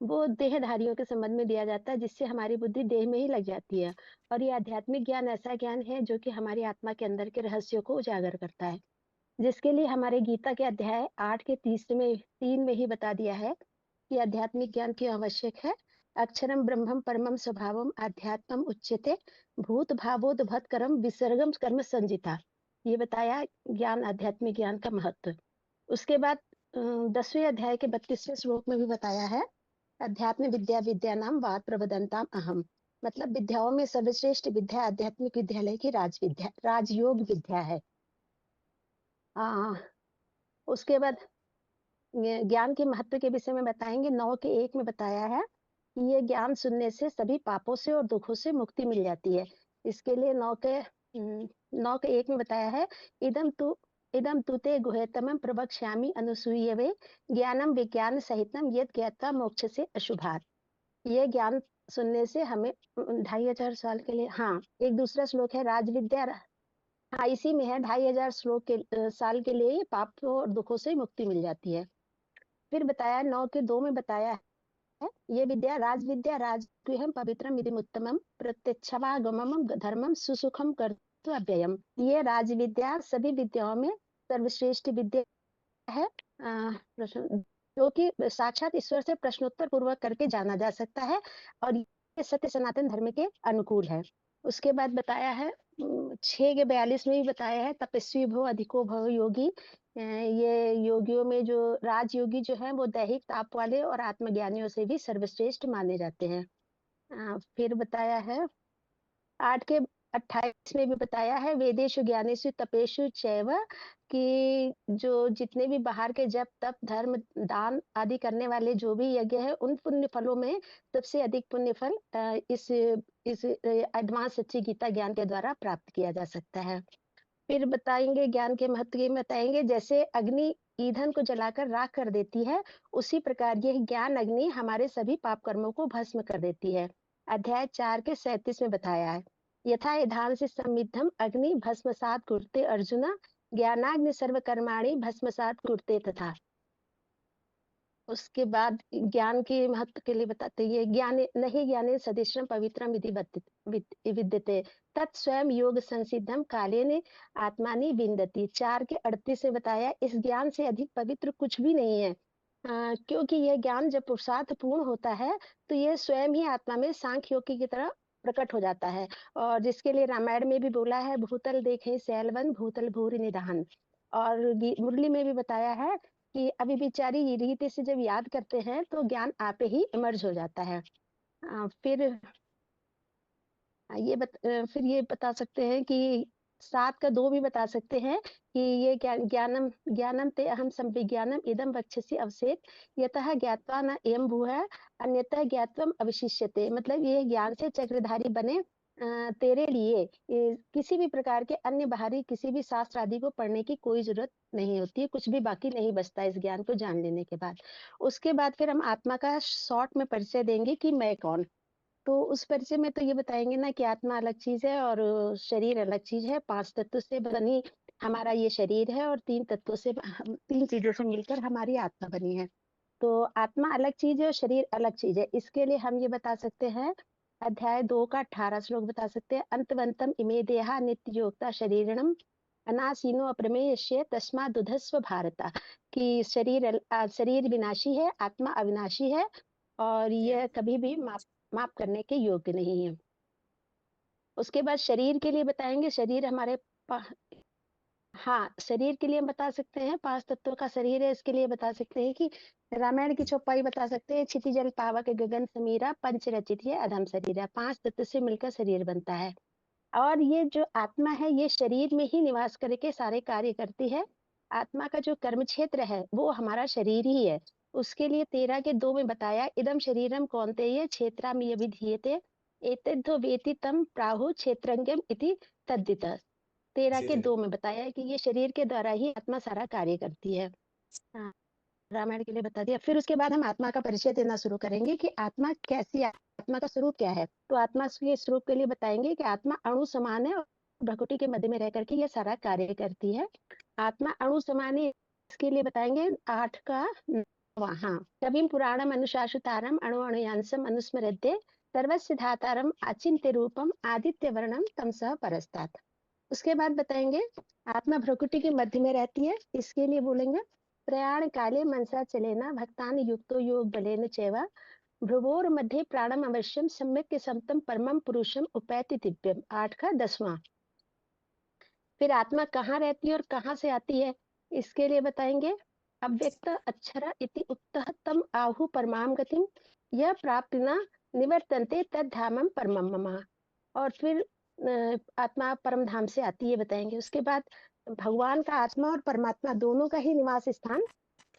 वो देहधारियों के संबंध में दिया जाता है, जिससे हमारी बुद्धि देह में ही लग जाती है। और ये आध्यात्मिक ज्ञान ऐसा ज्ञान है जो कि हमारी आत्मा के अंदर के रहस्यों को उजागर करता है, जिसके लिए हमारे गीता के अध्याय 8 के 3 में ही बता दिया है कि आध्यात्मिक ज्ञान क्यों आवश्यक है। अक्षरम ब्रह्मम परमम स्वभावम आध्यात्मम उच्यते भूत भावोद्भवकरम विसर्गम कर्म संजिता। ये बताया ज्ञान, आध्यात्मिक ज्ञान का महत्व। उसके बाद 10वें अध्याय के 32वें श्लोक में भी बताया है अध्यात्म विद्या विद्या नाम वाद प्रवदंताम अहम। मतलब विद्याओं में सर्वश्रेष्ठ विद्या आध्यात्मिक विद्यालय की राजविद्या, राजयोग विद्या है। उसके बाद ज्ञान के महत्व के विषय में बताएंगे। 9 के 1 में बताया है कि ये ज्ञान सुनने से सभी पापों से और दुखों से मुक्ति मिल जाती है। इसके लिए 9 के 1 में बताया है इदम तुते गुह्यतमं प्रवक्ष्यामि अनुसूयवे ज्ञानम विज्ञान सहितम यद ज्ञात्वा मोक्ष से अशुभात्। ये ज्ञान सुनने से हमें 2500 साल के लिए। हाँ, एक दूसरा श्लोक है राजविद्या। हाँ, इसी में है 2500 साल के लिए पापों और दुखों से मुक्ति मिल जाती है। फिर बताया 9 के 2 में बताया है ये विद्या राजविद्या राजगृहम पवित्रम विधिमुत्तमम प्रत्यक्षागमम धर्मम सुसुखम कर्तु अव्ययम। ये राजविद्या सभी विद्याओं में सर्वश्रेष्ठ विद्या है, जो कि साक्षात ईश्वर से प्रश्नोत्तर पूर्वक करके जाना जा सकता है। और सत्य सनातन धर्म के अनुकूल है। उसके बाद बताया है 6 के 42 में भी बताया है, तपस्वी भव अधिको भव योगी। ये योगियों में जो राजयोगी जो है वो दैहिक ताप वाले और आत्मज्ञानियों से भी सर्वश्रेष्ठ माने जाते हैं। फिर बताया है 8 के 28 में भी बताया है, वेदेषु ज्ञानेषु तपेषु चैव, कि जो जितने भी बाहर के जप तप धर्म दान आदि करने वाले जो भी यज्ञ है, उन पुण्य फलों में सबसे अधिक पुण्य फल इस एडवांस सच्ची गीता ज्ञान के द्वारा प्राप्त किया जा सकता है। फिर बताएंगे ज्ञान के महत्व के बताएंगे, जैसे अग्नि ईंधन को जलाकर राख कर देती है, उसी प्रकार यह ज्ञान अग्नि हमारे सभी पाप कर्मों को भस्म कर देती है। अध्याय 4 के 37 में बताया है, यथा ईधान से समिद्धम अग्नि भस्मसात कुरुते अर्जुन, ज्ञानाग्नि सर्व कर्माणि भस्मसात कुरुते तथा। उसके बाद ज्ञान के महत्व के लिए बताते हैं, ज्ञान नहीं ज्ञाने सदिश्रम पवित्रम विद्यते तत् स्वयं योग संसिद्धम कालेन आत्मानि विन्दति। 4 के 38 में बताया, इस ज्ञान से अधिक पवित्र कुछ भी नहीं है, क्योंकि यह ज्ञान जब पुरुषार्थ पूर्ण होता है तो यह स्वयं ही आत्मा में सांख्य योग की तरह प्रकट हो जाता है। और जिसके लिए रामायण में भी बोला है, भूतल देखे सैलवन भूतल भूरि निधान। और मुरली में भी बताया है कि अभी विचारी रीति से जब याद करते हैं तो ज्ञान आपे ही इमर्ज हो जाता है। फिर ये बता सकते हैं कि 7 का 2 भी बता सकते हैं कि ये ज्ञानम ज्ञानम ते अहम संविज्ञानम इदम वक्षसि अवसेत यतः ज्ञात्वा न एवं भूः अन्यतः ज्ञात्वम अवशिष्यते। मतलब ये ज्ञान से चक्रधारी बने तेरे लिए किसी भी प्रकार के अन्य बाहरी किसी भी शास्त्र आदि को पढ़ने की कोई जरूरत नहीं होती है, कुछ भी बाकी नहीं बचता इस ज्ञान को जान लेने के बाद। उसके बाद फिर हम आत्मा का शॉर्ट में परिचय देंगे कि मैं कौन। तो उस परिचय में तो ये बताएंगे ना कि आत्मा अलग चीज है और शरीर अलग चीज है। 5 तत्व से बनी हमारा ये शरीर है और 3 तत्वों से 3 चीजों से मिलकर हमारी आत्मा बनी है। तो आत्मा अलग चीज है और शरीर अलग चीज है। इसके लिए हम ये बता सकते हैं, अध्याय 2 का 18 श्लोक बता सकते हैं, अंतवंतम इमे देहा नित्य योक्ता शरीरणम अनासीनो अप्रमेयस्य तस्मात् दुधस्व भारता। कि शरीर विनाशी है, आत्मा अविनाशी है और यह कभी भी माफ करने के योग्य नहीं है। उसके बाद शरीर के लिए बताएंगे, शरीर हमारे शरीर के लिए हम बता सकते हैं 5 तत्वों का शरीर है। इसके लिए बता सकते हैं कि रामायण की चौपाई बता सकते हैं, क्षिति जल पावक गगन समीरा पंच रचित है अधम शरीर। 5 तत्व से मिलकर शरीर बनता है और ये जो आत्मा है ये शरीर में ही निवास करके सारे कार्य करती है। आत्मा का जो कर्म क्षेत्र है वो हमारा शरीर ही है। उसके लिए 13 के 2 में बताया, इदम शरीरम कौन्तेय क्षेत्रामि विधीयते एतद्धो वेति तम प्राहु क्षेत्रज्ञम इति तद्दितः। 13 के 2 में बताया है कि ये शरीर के द्वारा ही आत्मा सारा कार्य करती है। रामायण के लिए बता दिया। फिर उसके बाद हम आत्मा का परिचय देना शुरू करेंगे कि आत्मा कैसी है, आत्मा का स्वरूप क्या है। तो आत्मा के स्वरूप के लिए बताएंगे कि आत्मा अणु समान है और भ्रकुटी के मध्य में रह करके यह सारा कार्य करती है। आत्मा अणु समान है, इसके लिए बताएंगे 8 कविम पुराणम अनुशासुतारम अणु अणुयांसम अनुस्मृत्य सर्वस्य धातारम आचिन्त्य रूपम आदित्य वर्णम तमसः परस्तात्। उसके बाद बताएंगे आत्मा भ्रकुटी के मध्य में रहती है। इसके लिए बोलेंगे, प्रयाण काले मनसा चलेना भक्तान युक्तो योग बलेन चैवा भ्रुवोर मध्य प्राणम अवश्यम सम्यक समतम परमम पुरुषम उपैति दिव्यम। 8 का 10वां। फिर आत्मा कहाँ रहती है और कहाँ से आती है, इसके लिए बताएंगे, अव्यक्त अक्षर इति उक्तः तम आहु परमाम गतिम यह प्राप्तिना निवर्तन्ते तद्धामम परमम मम। और फिर आत्मा परम धाम से आती है बताएंगे। उसके बाद भगवान का आत्मा और परमात्मा दोनों का ही निवास स्थान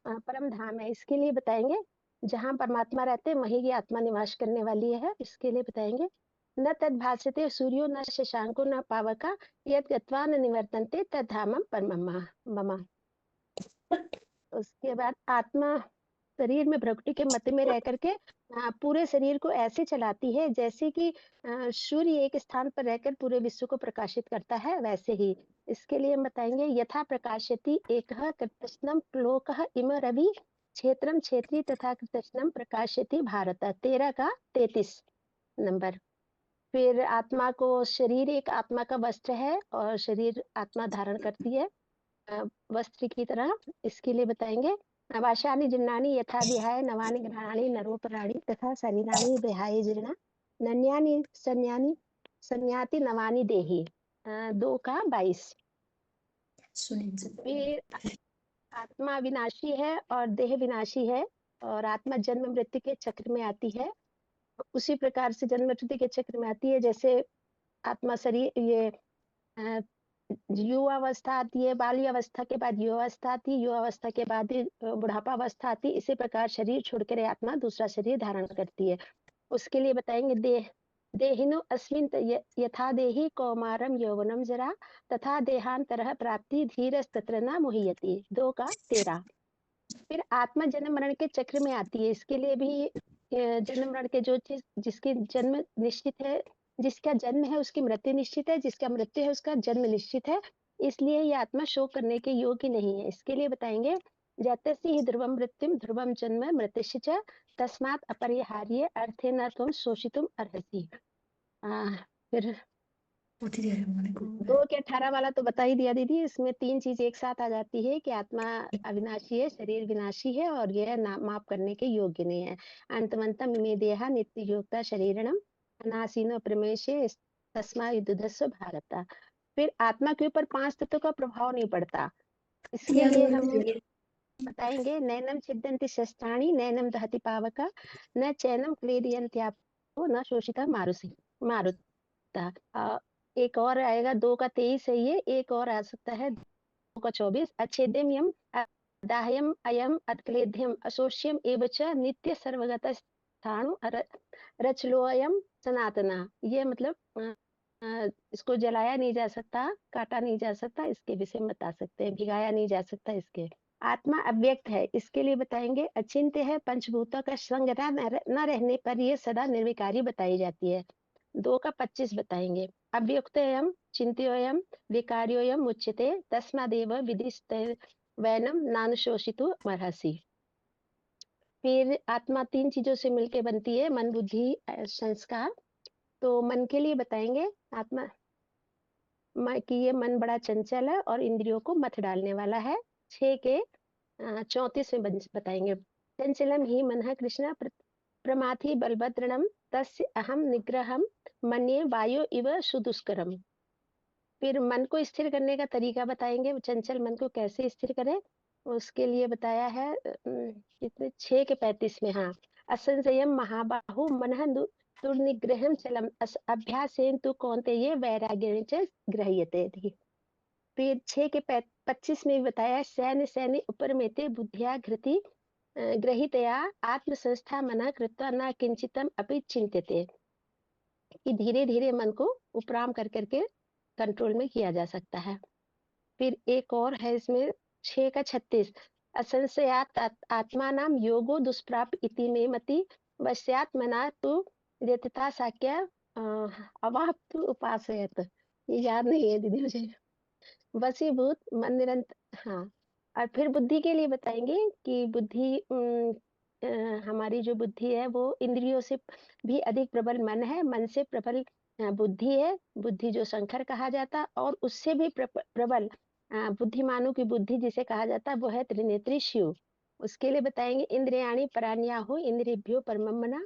परम धाम है। इसके लिए बताएंगे, जहाँ परमात्मा रहते हैं वहीं की आत्मा निवास करने वाली है। इसके लिए बताएंगे, न तद भास्यते सूर्यो न शशांको न पावका यद गत्वा न निवर्तन्ते तद्धामम परमम मम। उसके बाद आत्मा शरीर में भ्रकुटी के मध्य में रह करके पूरे शरीर को ऐसे चलाती है जैसे कि सूर्य एक स्थान पर रहकर पूरे विश्व को प्रकाशित करता है, वैसे ही। इसके लिए हम बताएंगे, यथा प्रकाशति एकः कृतस्नम लोकः इम रवि क्षेत्रम क्षेत्री तथा कृतस्नम प्रकाशति भारत। 13 का 33 नंबर। फिर आत्मा को शरीर एक आत्मा का वस्त्र है और शरीर आत्मा धारण करती है वस्त्र की तरह। इसके लिए बताएंगे, नवाशानि जीर्णानि यथा विहाय नवानि ग्रहाणि नरोपराणि तथा शरीराणि विहाय जीर्णा नन्यानि सन्यानि संयाति नवानि देहि 2 का 22। फिर आत्मा विनाशी है और देह विनाशी है और आत्मा जन्म मृत्यु के चक्र में आती है। उसी प्रकार से जन्म मृत्यु के चक्र में आती है जैसे आत्मा शरीर ये युवावस्था आती है, बाल्य अवस्था के बाद युवावस्था आती है, युवावस्था के बाद बुढ़ापा अवस्था आती है। इसी प्रकार शरीर छोड़कर आत्मा दूसरा शरीर धारण करती है। उसके लिए बताएंगे देहिनो अस्मिन् यथा देहि कौमारम यौवनम जरा तथा देहांतरः प्राप्ति धीरस्तत्र न मुह्यति 2 का 13। फिर आत्मा जन्म मरण के चक्र में आती है। इसके लिए भी जन्म मरण के जो चीज जिसकी जन्म निश्चित है, जिसका जन्म है उसकी मृत्यु निश्चित है, जिसका मृत्यु है उसका जन्म निश्चित है। इसलिए ये आत्मा शोक करने के योग्य नहीं है। इसके लिए बताएंगे जातस्य हि ध्रुवम मृत्युम ध्रुवम जन्म मृत्युश्च च तस्मात् अपरिहार्य अर्थेन त्वं शोषितुम अर्हसि। फिर 2 के 18 वाला तो बता ही दिया दीदी। इसमें 3 चीज एक साथ आ जाती है कि आत्मा अविनाशी है, शरीर विनाशी है और यह माप करने के योग्य नहीं है। अंतमंतम इमे देहा नित्य योगता शरीरणम अनासीनो प्रमेशे तस्मा युद्धस्व भारत। फिर आत्मा के ऊपर 5 तत्वों का प्रभाव नहीं पड़ता। इसके लिए हम बताएंगे नैनम छिद्यन्ति शस्त्राणि नैनम दहति पावका न चैनम क्लेदयन्त्यापो न शोषिता मारुता। एक और आएगा 2 का 23 है ये। एक और आ सकता है 2 का 24 अच्छेद्यम यम दाह्यम अयम अत्क्लेद्यम अशोष्यम एव च नित्य सर्वगत स्थाणु रचलोयम सनातना। ये मतलब इसको जलाया नहीं जा सकता, काटा नहीं जा सकता, इसके विषय में बता सकते हैं। भिगाया नहीं जा सकता इसके। आत्मा अव्यक्त है। इसके लिए बताएंगे अचिंत्य है, पंचभूतों का संग न रहने पर ये सदा निर्विकारी बताई जाती है। 2 का 25 बताएंगे अव्यक्तोयम चिंत्योयम विकार्योयम उच्यते तस्मादेव विदिस्तवैनम नानुशोषितु अर्हसि। फिर आत्मा 3 चीजों से मिलकर बनती है, मन बुद्धि संस्कार। तो मन के लिए बताएंगे आत्मा कि ये मन बड़ा चंचल है और इंद्रियों को मत डालने वाला है। 6 के 34 में बताएंगे चंचलम ही मन है कृष्ण प्रमाथि बलभद्रणम तस्य अहम निग्रहम मन्ये वायु इव सुदुष्करम। फिर मन को स्थिर करने का तरीका बताएंगे, चंचल मन को कैसे स्थिर करें। उसके लिए बताया है 6 के 35 में। हाँ असंशयम महाबाहु मनः दुर्निग्रहम चलम अभ्यासेन तु कौन्तेय वैराग्येन च गृह्यते। फिर 6 के 25 में बताया सैन्य सैन्य उपरमेते बुद्धिया घृति ग्रहितया आत्मसंस्था मना कृत्वा न किंचितम अपि चिंत्यते। कि धीरे धीरे मन को उपराम कर करके कंट्रोल में किया जा सकता है। फिर एक और है इसमें 6 का 36 असंशयात आत्मानाम योगो दुष्प्राप इति मे मति वश्यात मना तु यतता साक्य अवाप्तु उपासयत। ये याद नहीं है दीदी मुझे। वशीभूत मन निरंतर। हाँ और फिर बुद्धि के लिए बताएंगे कि बुद्धि हमारी जो बुद्धि है वो इंद्रियों से भी अधिक प्रबल मन है, मन से प्रबल बुद्धि है। बुद्धि जो शंकर कहा जाता और उससे भी प्रबल बुद्धिमानों की बुद्धि जिसे कहा जाता वो है त्रिनेत्री शिव। उसके लिए बताएंगे इंद्रियाणि परान्याहु इंद्रिभ्यो परमम्मना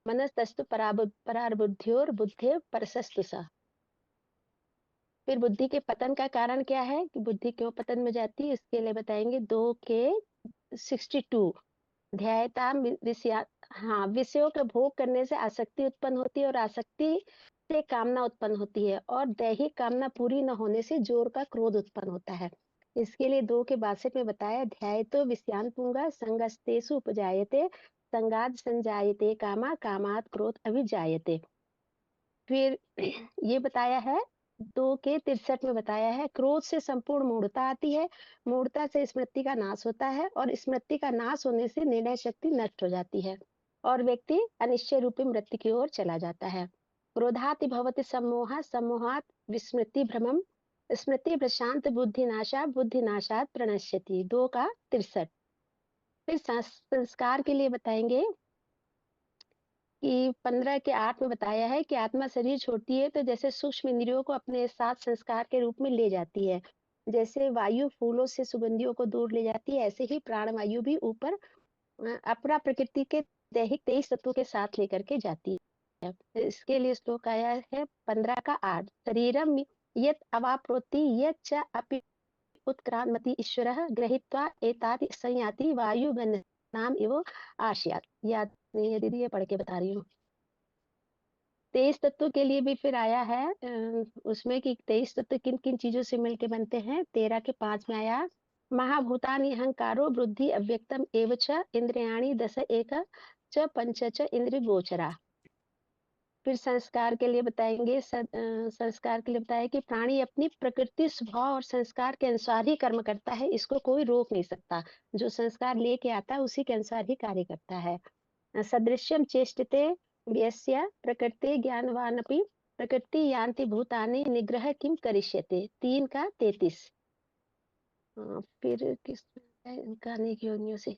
मनस्तस्तु परार्बुद्ध्योर बुद्धे परसस्तु सा। फिर बुद्धि के पतन का कारण क्या है कि बुद्धि क्यों पतन में जाती है, इसके लिए बताएंगे 2 के 62 ध्यायताम विषयों का भोग करने से आसक्ति उत्पन्न होती है और आसक्ति से कामना उत्पन्न होती है और दैहिक कामना पूरी न होने से जोर का क्रोध उत्पन्न होता है। इसके लिए 2 के 62 में बताया ध्यायतो विषयांतुंगा संगस्तेषु उपजायते संगाद संजायते कामा कामात क्रोध अभिजायते। फिर ये बताया है 2 के 63 में बताया है क्रोध से संपूर्ण मूढ़ता आती है, मूढ़ता से स्मृति का नाश होता है और स्मृति का नाश होने से निर्णय शक्ति नष्ट हो जाती है और व्यक्ति अनिश्चय रूपी मृत्यु की ओर चला जाता है। क्रोधाति भवति सम्मोहा सम्मोहात विस्मृति भ्रमम स्मृति प्रशांत बुद्धिनाशा बुद्धिनाशात प्रणश्यति 2 का 63। फिर संस्कार के लिए बताएंगे कि 15 के 8 में बताया है कि आत्मा शरीर छोड़ती है तो जैसे सूक्ष्म इंद्रियों को अपने साथ संस्कार के रूप में ले जाती है, जैसे वायु फूलों से सुगंधियों को दूर ले जाती है, ऐसे ही प्राण वायु भी ऊपर अपना प्रकृति के दैहिक 23 तत्वों के साथ लेकर के जाती है। इसके लिए श्लोक आया है 15 का 8। शरीरम यत् अवाप्नोति यत् च अपि उत्क्रामति ईश्वरः गृहीत्वा एताति संयाति वायुगणानाम इव आस्यात्। याद नहीं है दीदी, ये पढ़ के बता रही हूँ। 23 तत्व के लिए भी फिर आया है उसमें कि 23 तत्व किन किन चीजों से मिलके बनते हैं। 13 के 5 में आया महाभूतानि अहंकारो बुद्धि अव्यक्तम एव च इंद्रियाणि दश एक च पंच च इंद्रिय गोचरा। फिर संस्कार के लिए बताएंगे संस्कार के लिए बताया कि प्राणी अपनी प्रकृति स्वभाव और संस्कार के अनुसार ही कर्म करता है, इसको कोई रोक नहीं सकता। जो संस्कार लेके आता है उसी के अनुसार ही कार्य करता है। सदृश्यम चेष्टते व्यस्य प्रकृति ज्ञानवानपि प्रकृति यान्ति भूतानि निग्रह किम करिष्यते। 3 का 33। फिर किस इनका अनेक योनियों से,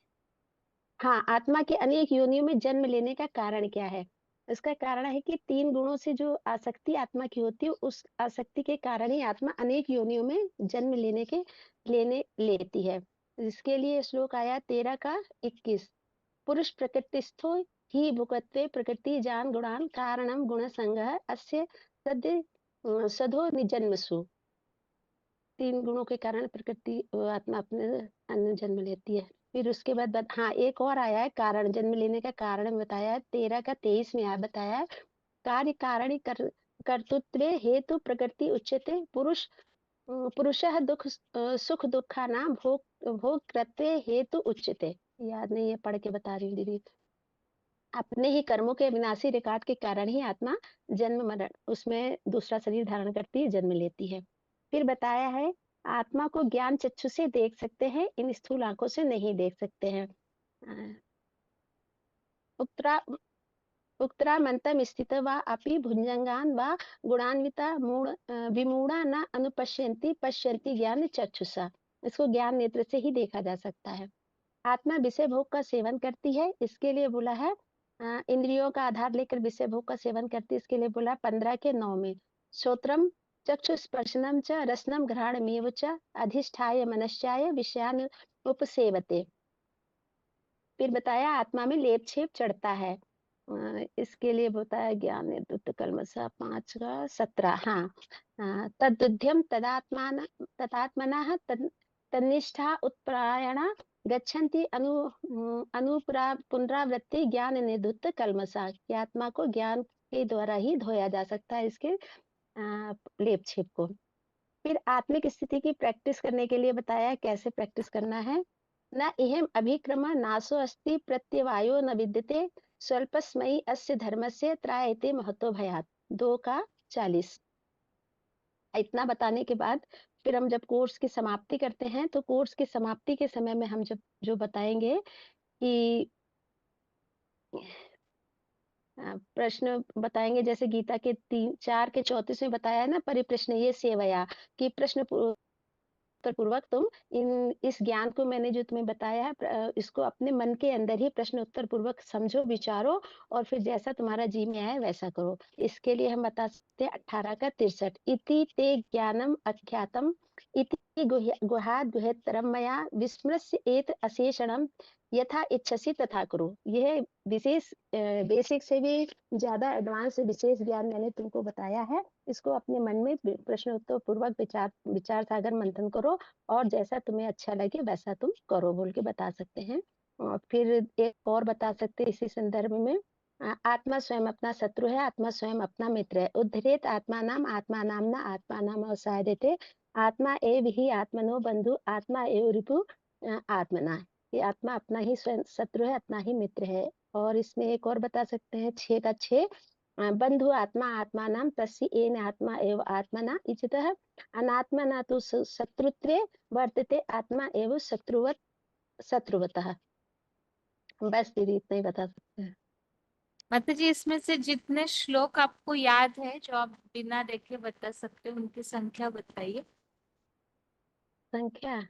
हाँ, आत्मा के अनेक योनियों में जन्म लेने का कारण क्या है। इसका कारण है कि 3 गुणों से जो आसक्ति आत्मा की होती है, उस आसक्ति के कारण ही आत्मा अनेक योनियों में जन्म लेने लेती है। इसके लिए श्लोक आया 13 का 21। पुरुष प्रकृतिस्थो ही भुक्त्वे प्रकृति जान गुणान कारणम गुण संगः अस्य सदो निजन्मसु। 3 गुणों के कारण प्रकृति आत्मा अपने अन्य जन्म लेती है। फिर उसके बाद हाँ, एक और आया है कारण, जन्म लेने का कारण बताया है। 13 का 23 में बताया है कार्य कारणि कर्तृत्वे हेतु प्रकृति उच्यते पुरुषः सुख दुःखानां भोक्तृत्वे हेतु उच्यते। याद नहीं है, पढ़ के बता रही हूँ दीदी। अपने ही कर्मों के विनाशी रिकॉर्ड के कारण ही आत्मा जन्म मरण उसमें दूसरा शरीर धारण करती है, जन्म लेती है। फिर बताया है आत्मा को ज्ञान चक्षु से देख सकते हैं, इन स्थूल आंखों से नहीं देख सकते हैं। उत्तरामंतम स्थित वा अपि भुजंगान वा गुणान्विता विमूढ़ा न अनुपश्यन्ति पश्यन्ति ज्ञान चक्षुषा। इसको ज्ञान नेत्र से ही देखा जा सकता है। आत्मा विषय भोग का सेवन करती है, इसके लिए बोला है इंद्रियों का आधार लेकर विषय भोग का सेवन करती है, इसके लिए बोला 15 के 9 में। श्रोत्रम चक्षुस्पर्शनम च रसनम घ्राणमेव च अधिष्ठाय मनश्चाय विषयान उपसेवते। फिर बताया आत्मा में लेप छेप चढ़ता है, इसके लिए बताया ज्ञान नेतृत्व कलमसा 5 का 17। हाँ, तद्दुध्यम तदात्मनः तन्निष्ठा उत्परायणा गच्छन्ति पुनरावृत्ति ज्ञान निधुत्त कलमसा। कि आत्मा को ज्ञान के द्वारा ही धोया जा सकता है, इसके लेप छेप को। फिर आत्मिक स्थिति की प्रैक्टिस करने के लिए बताया कैसे प्रैक्टिस करना है। न इहम अभिक्रम नासो अस्ति प्रत्यवायो न विद्यते स्वल्पस्मयी अस्य धर्मस्य त्रायते महतो भयात्। 2 का 40। इतना बताने के बाद फिर हम जब कोर्स की समाप्ति करते हैं तो कोर्स की समाप्ति के समय में हम जब जो बताएंगे कि प्रश्न बताएंगे, जैसे गीता के 4 के 34 में बताया है ना, परिप्रश्न ये सेवया, कि प्रश्न पूर्वक तुम इस ज्ञान को मैंने जो तुम्हें बताया है इसको अपने मन के अंदर ही प्रश्न उत्तर पूर्वक समझो, विचारो और फिर जैसा तुम्हारा जी में आए वैसा करो। इसके लिए हम बता सकते हैं 18 का 63। इति ते ज्ञानम अख्यातम इति गुहाद गुहेतरम मया विस्मृत्य एत अशेषणम यथा इच्छसि तथा करो। यह विशेष बेसिक से भी ज्यादा एडवांस विशेष ज्ञान मैंने तुमको बताया है, इसको अपने मन में प्रश्न उत्तर पूर्वक विचार सागर मंथन करो और जैसा तुम्हें अच्छा लगे वैसा तुम करो बोल के बता सकते हैं। और फिर एक और बता सकते हैं इसी संदर्भ में, आत्मा स्वयं अपना शत्रु है, आत्मा स्वयं अपना मित्र है। उद्धरेत आत्मा नाम न आत्मा नाम अवसाय देते आत्मा एव ही आत्मनो बंधु आत्मा एव रिपु आत्मना। ये आत्मा अपना ही शत्रु है, अपना ही मित्र है। और इसमें एक और बता सकते हैं 6 का 6। बंधु आत्मा आत्मा नाम तस्य एन आत्मा एव आत्मना इचितः अनात्मना तु शत्रुत्वे वर्तते आत्मा एव शत्रुवतः। बस दीदी इतना ही बता सकते हैं। माता जी, इसमें से जितने श्लोक आपको याद है जो आप बिना देखे बता सकते हो, उनकी संख्या बताइए। संख्या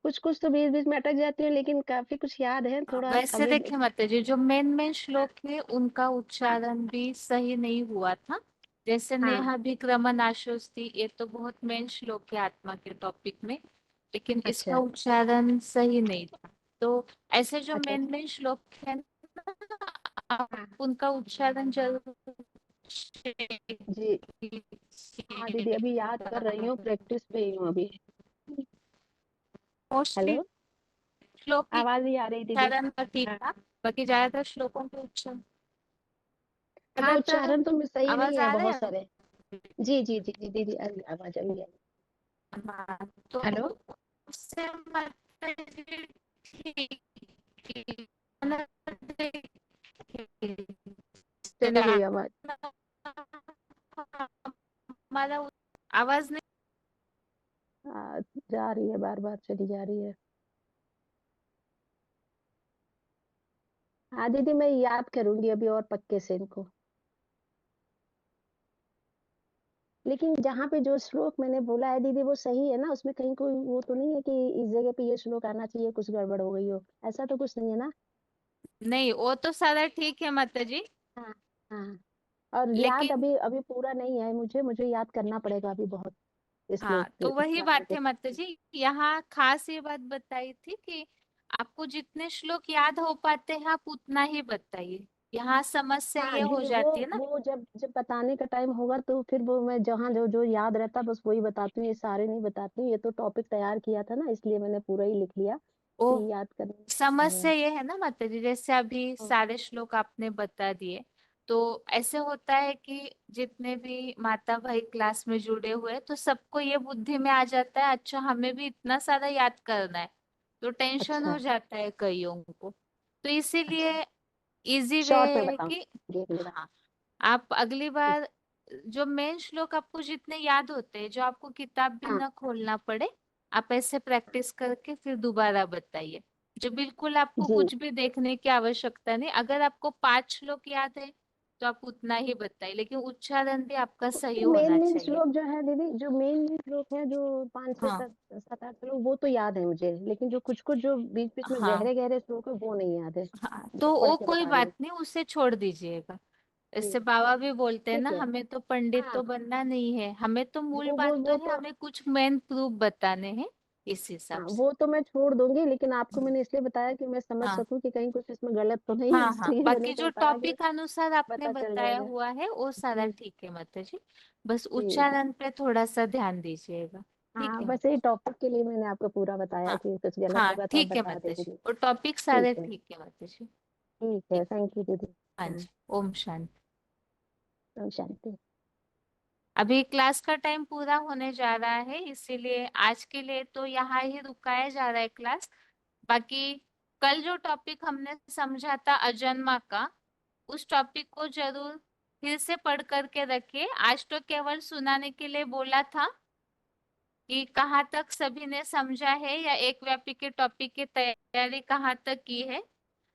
कुछ कुछ तो बीच बीच में अटक जाती है, लेकिन काफी कुछ याद है थोड़ा। वैसे अभी देखिए माता जी, जो मेन श्लोक है उनका उच्चारण भी सही नहीं हुआ था। जैसे हाँ नेहा विक्रम नाशोस्ति, ये तो बहुत मेन श्लोक है आत्मा के टॉपिक में, लेकिन इसका अच्छा उच्चारण सही नहीं था। तो ऐसे जो अच्छा मेन श्लोक है ना, आप उनका उच्चारण जरूर जी हाँ दीदी, अभी याद कर रही हूँ, प्रैक्टिस पे ही हूँ अभी। मोस्टली हेलो, श्लोक की आवाज नहीं आ रही दीदी। उच्चारण का ठीक था, बाकी ज्यादातर श्लोकों के उच्चारण हाँ ज्यादातर उच्चारण तो सही नहीं आवाज है आ रहा बहुत है। सारे। जी जी जी जी दीदी, अभी आवाज आई है। हाँ, तो हेलो, उससे मतलब ठीक चली गई आवाज। हमारा आवाज नहीं जा रही है, बार बार चली जा रही है। हाँ दीदी, मैं याद करूंगी अभी और पक्के से इनको। लेकिन जहाँ पे जो श्लोक मैंने बोला है दीदी, वो सही है ना? उसमें कहीं कोई वो तो नहीं है कि इस जगह पे ये श्लोक आना चाहिए, कुछ गड़बड़ हो गई हो, ऐसा तो कुछ नहीं है ना? नहीं, वो तो सारा ठीक है माता जी, हाँ हाँ। और याद लेकिन अभी अभी पूरा नहीं है मुझे, मुझे याद करना पड़ेगा अभी बहुत हाँ, श्लोक तो वही जाने बात के। है माता जी, यहाँ खास ये बात बताई थी कि आपको जितने श्लोक याद हो पाते हैं आप उतना ही बताइए। यहाँ समस्या हाँ ये हो दीदी, जाती है ना। वो जब जब बताने का टाइम होगा तो फिर वो मैं जहाँ जो जो याद रहता बस वही बताती हूँ, ये सारे नहीं बताती हूँ। ये तो टॉपिक तैयार किया था ना, इसलिए मैंने पूरा ही लिख लिया ओ, कि याद करने समस्या में। ये है ना माता जी, जैसे अभी हाँ सारे श्लोक आपने बता दिए, तो ऐसे होता है कि जितने भी माता भाई क्लास में जुड़े हुए तो सबको ये बुद्धि में आ जाता है, अच्छा हमें भी इतना सारा याद करना है, तो टेंशन अच्छा हो जाता है कईयों को। तो अच्छा, इसीलिए इजी वे शॉर्ट में है कि बताऊंगी अगली बार। हाँ, आप अगली बार जो मेन श्लोक आपको जितने याद होते हैं, जो आपको किताब भी हाँ ना खोलना पड़े, आप ऐसे प्रैक्टिस करके फिर दोबारा बताइए। जो बिल्कुल आपको जी। कुछ भी देखने की आवश्यकता नहीं, अगर आपको 5 श्लोक याद है तो आप उतना ही बताइए, लेकिन उच्चारण भी आपका सही तो मेन होना मेन चाहिए। श्लोक जो है दीदी, जो मेन मेन श्लोक है, जो 5 6 हाँ 7 7 8 श्लोक, वो तो याद है मुझे। लेकिन जो कुछ कुछ जो बीच बीच में हाँ गहरे गहरे श्लोक है, वो नहीं याद है। हाँ, तो पढ़ वो के कोई बता रही हूँ। बात नहीं, उसे छोड़ दीजिएगा। जी इससे बाबा भी बोलते हैं ना, ठीक है। हमें तो पंडित हाँ तो बनना नहीं है, हमें तो मूल वो बात वो तो वो है, तो हमें कुछ मेन प्रूफ बताने हैं इस हिसाब हाँ, से। वो तो मैं छोड़ दूंगी, लेकिन आपको मैंने इसलिए बताया कि मैं समझ हाँ सकूं कि कहीं कुछ इसमें गलत तो नहीं है, हाँ हाँ, इसलिए मैंने बाकी जो बताया कि टॉपिक अनुसार आपने पता चल बताया जाएगा। हुआ है वो सारा जी ठीक है माता जी, बस जी जी। उच्चारण पे थोड़ा सा ध्यान दीजिएगा। ठीक हाँ है बस माता यही जी। टॉपिक के लिए मैंने आपको पूरा बताया हाँ कि कुछ गलत हाँ, होगा तो आप ठीक है बता माता जी, देंगे। और टॉपिक ठीक सारे है। ठीक है माता जी। ठीक है, ठीक, थैंक यू दीदी। हाँ हाँ, जी, ओम शांति। ओम शांति। अभी क्लास का टाइम पूरा होने जा रहा है, इसीलिए आज के लिए तो यहाँ ही रुकाया जा रहा है क्लास। बाकी कल जो टॉपिक हमने समझा था अजन्मा का, उस टॉपिक को जरूर फिर से पढ़ करके रखिए। आज तो केवल सुनाने के लिए बोला था कि कहाँ तक सभी ने समझा है, या एक व्यापी के टॉपिक की तैयारी कहाँ तक की है।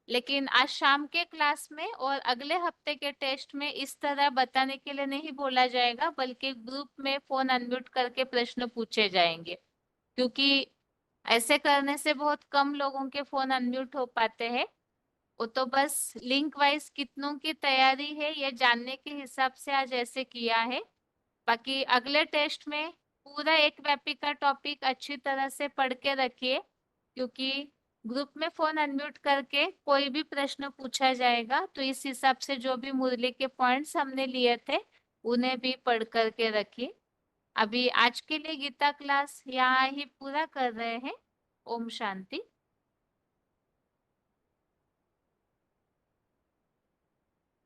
लेकिन आज शाम के क्लास में और अगले हफ्ते के टेस्ट में इस तरह बताने के लिए नहीं बोला जाएगा, बल्कि ग्रुप में फोन अनम्यूट करके प्रश्न पूछे जाएंगे, क्योंकि ऐसे करने से बहुत कम लोगों के फोन अनम्यूट हो पाते हैं। वो तो बस लिंक वाइज कितनों की तैयारी है ये जानने के हिसाब से आज ऐसे किया है। बाकी अगले टेस्ट में पूरा एक व्यापी का टॉपिक अच्छी तरह से पढ़ के रखिए, क्योंकि ग्रुप में फोन अनम्यूट करके कोई भी प्रश्न पूछा जाएगा, तो इस हिसाब से जो भी मुरली के पॉइंट्स हमने लिए थे उन्हें भी पढ़ करके रखिए। अभी आज के लिए गीता क्लास यहाँ ही पूरा कर रहे हैं। ओम शांति।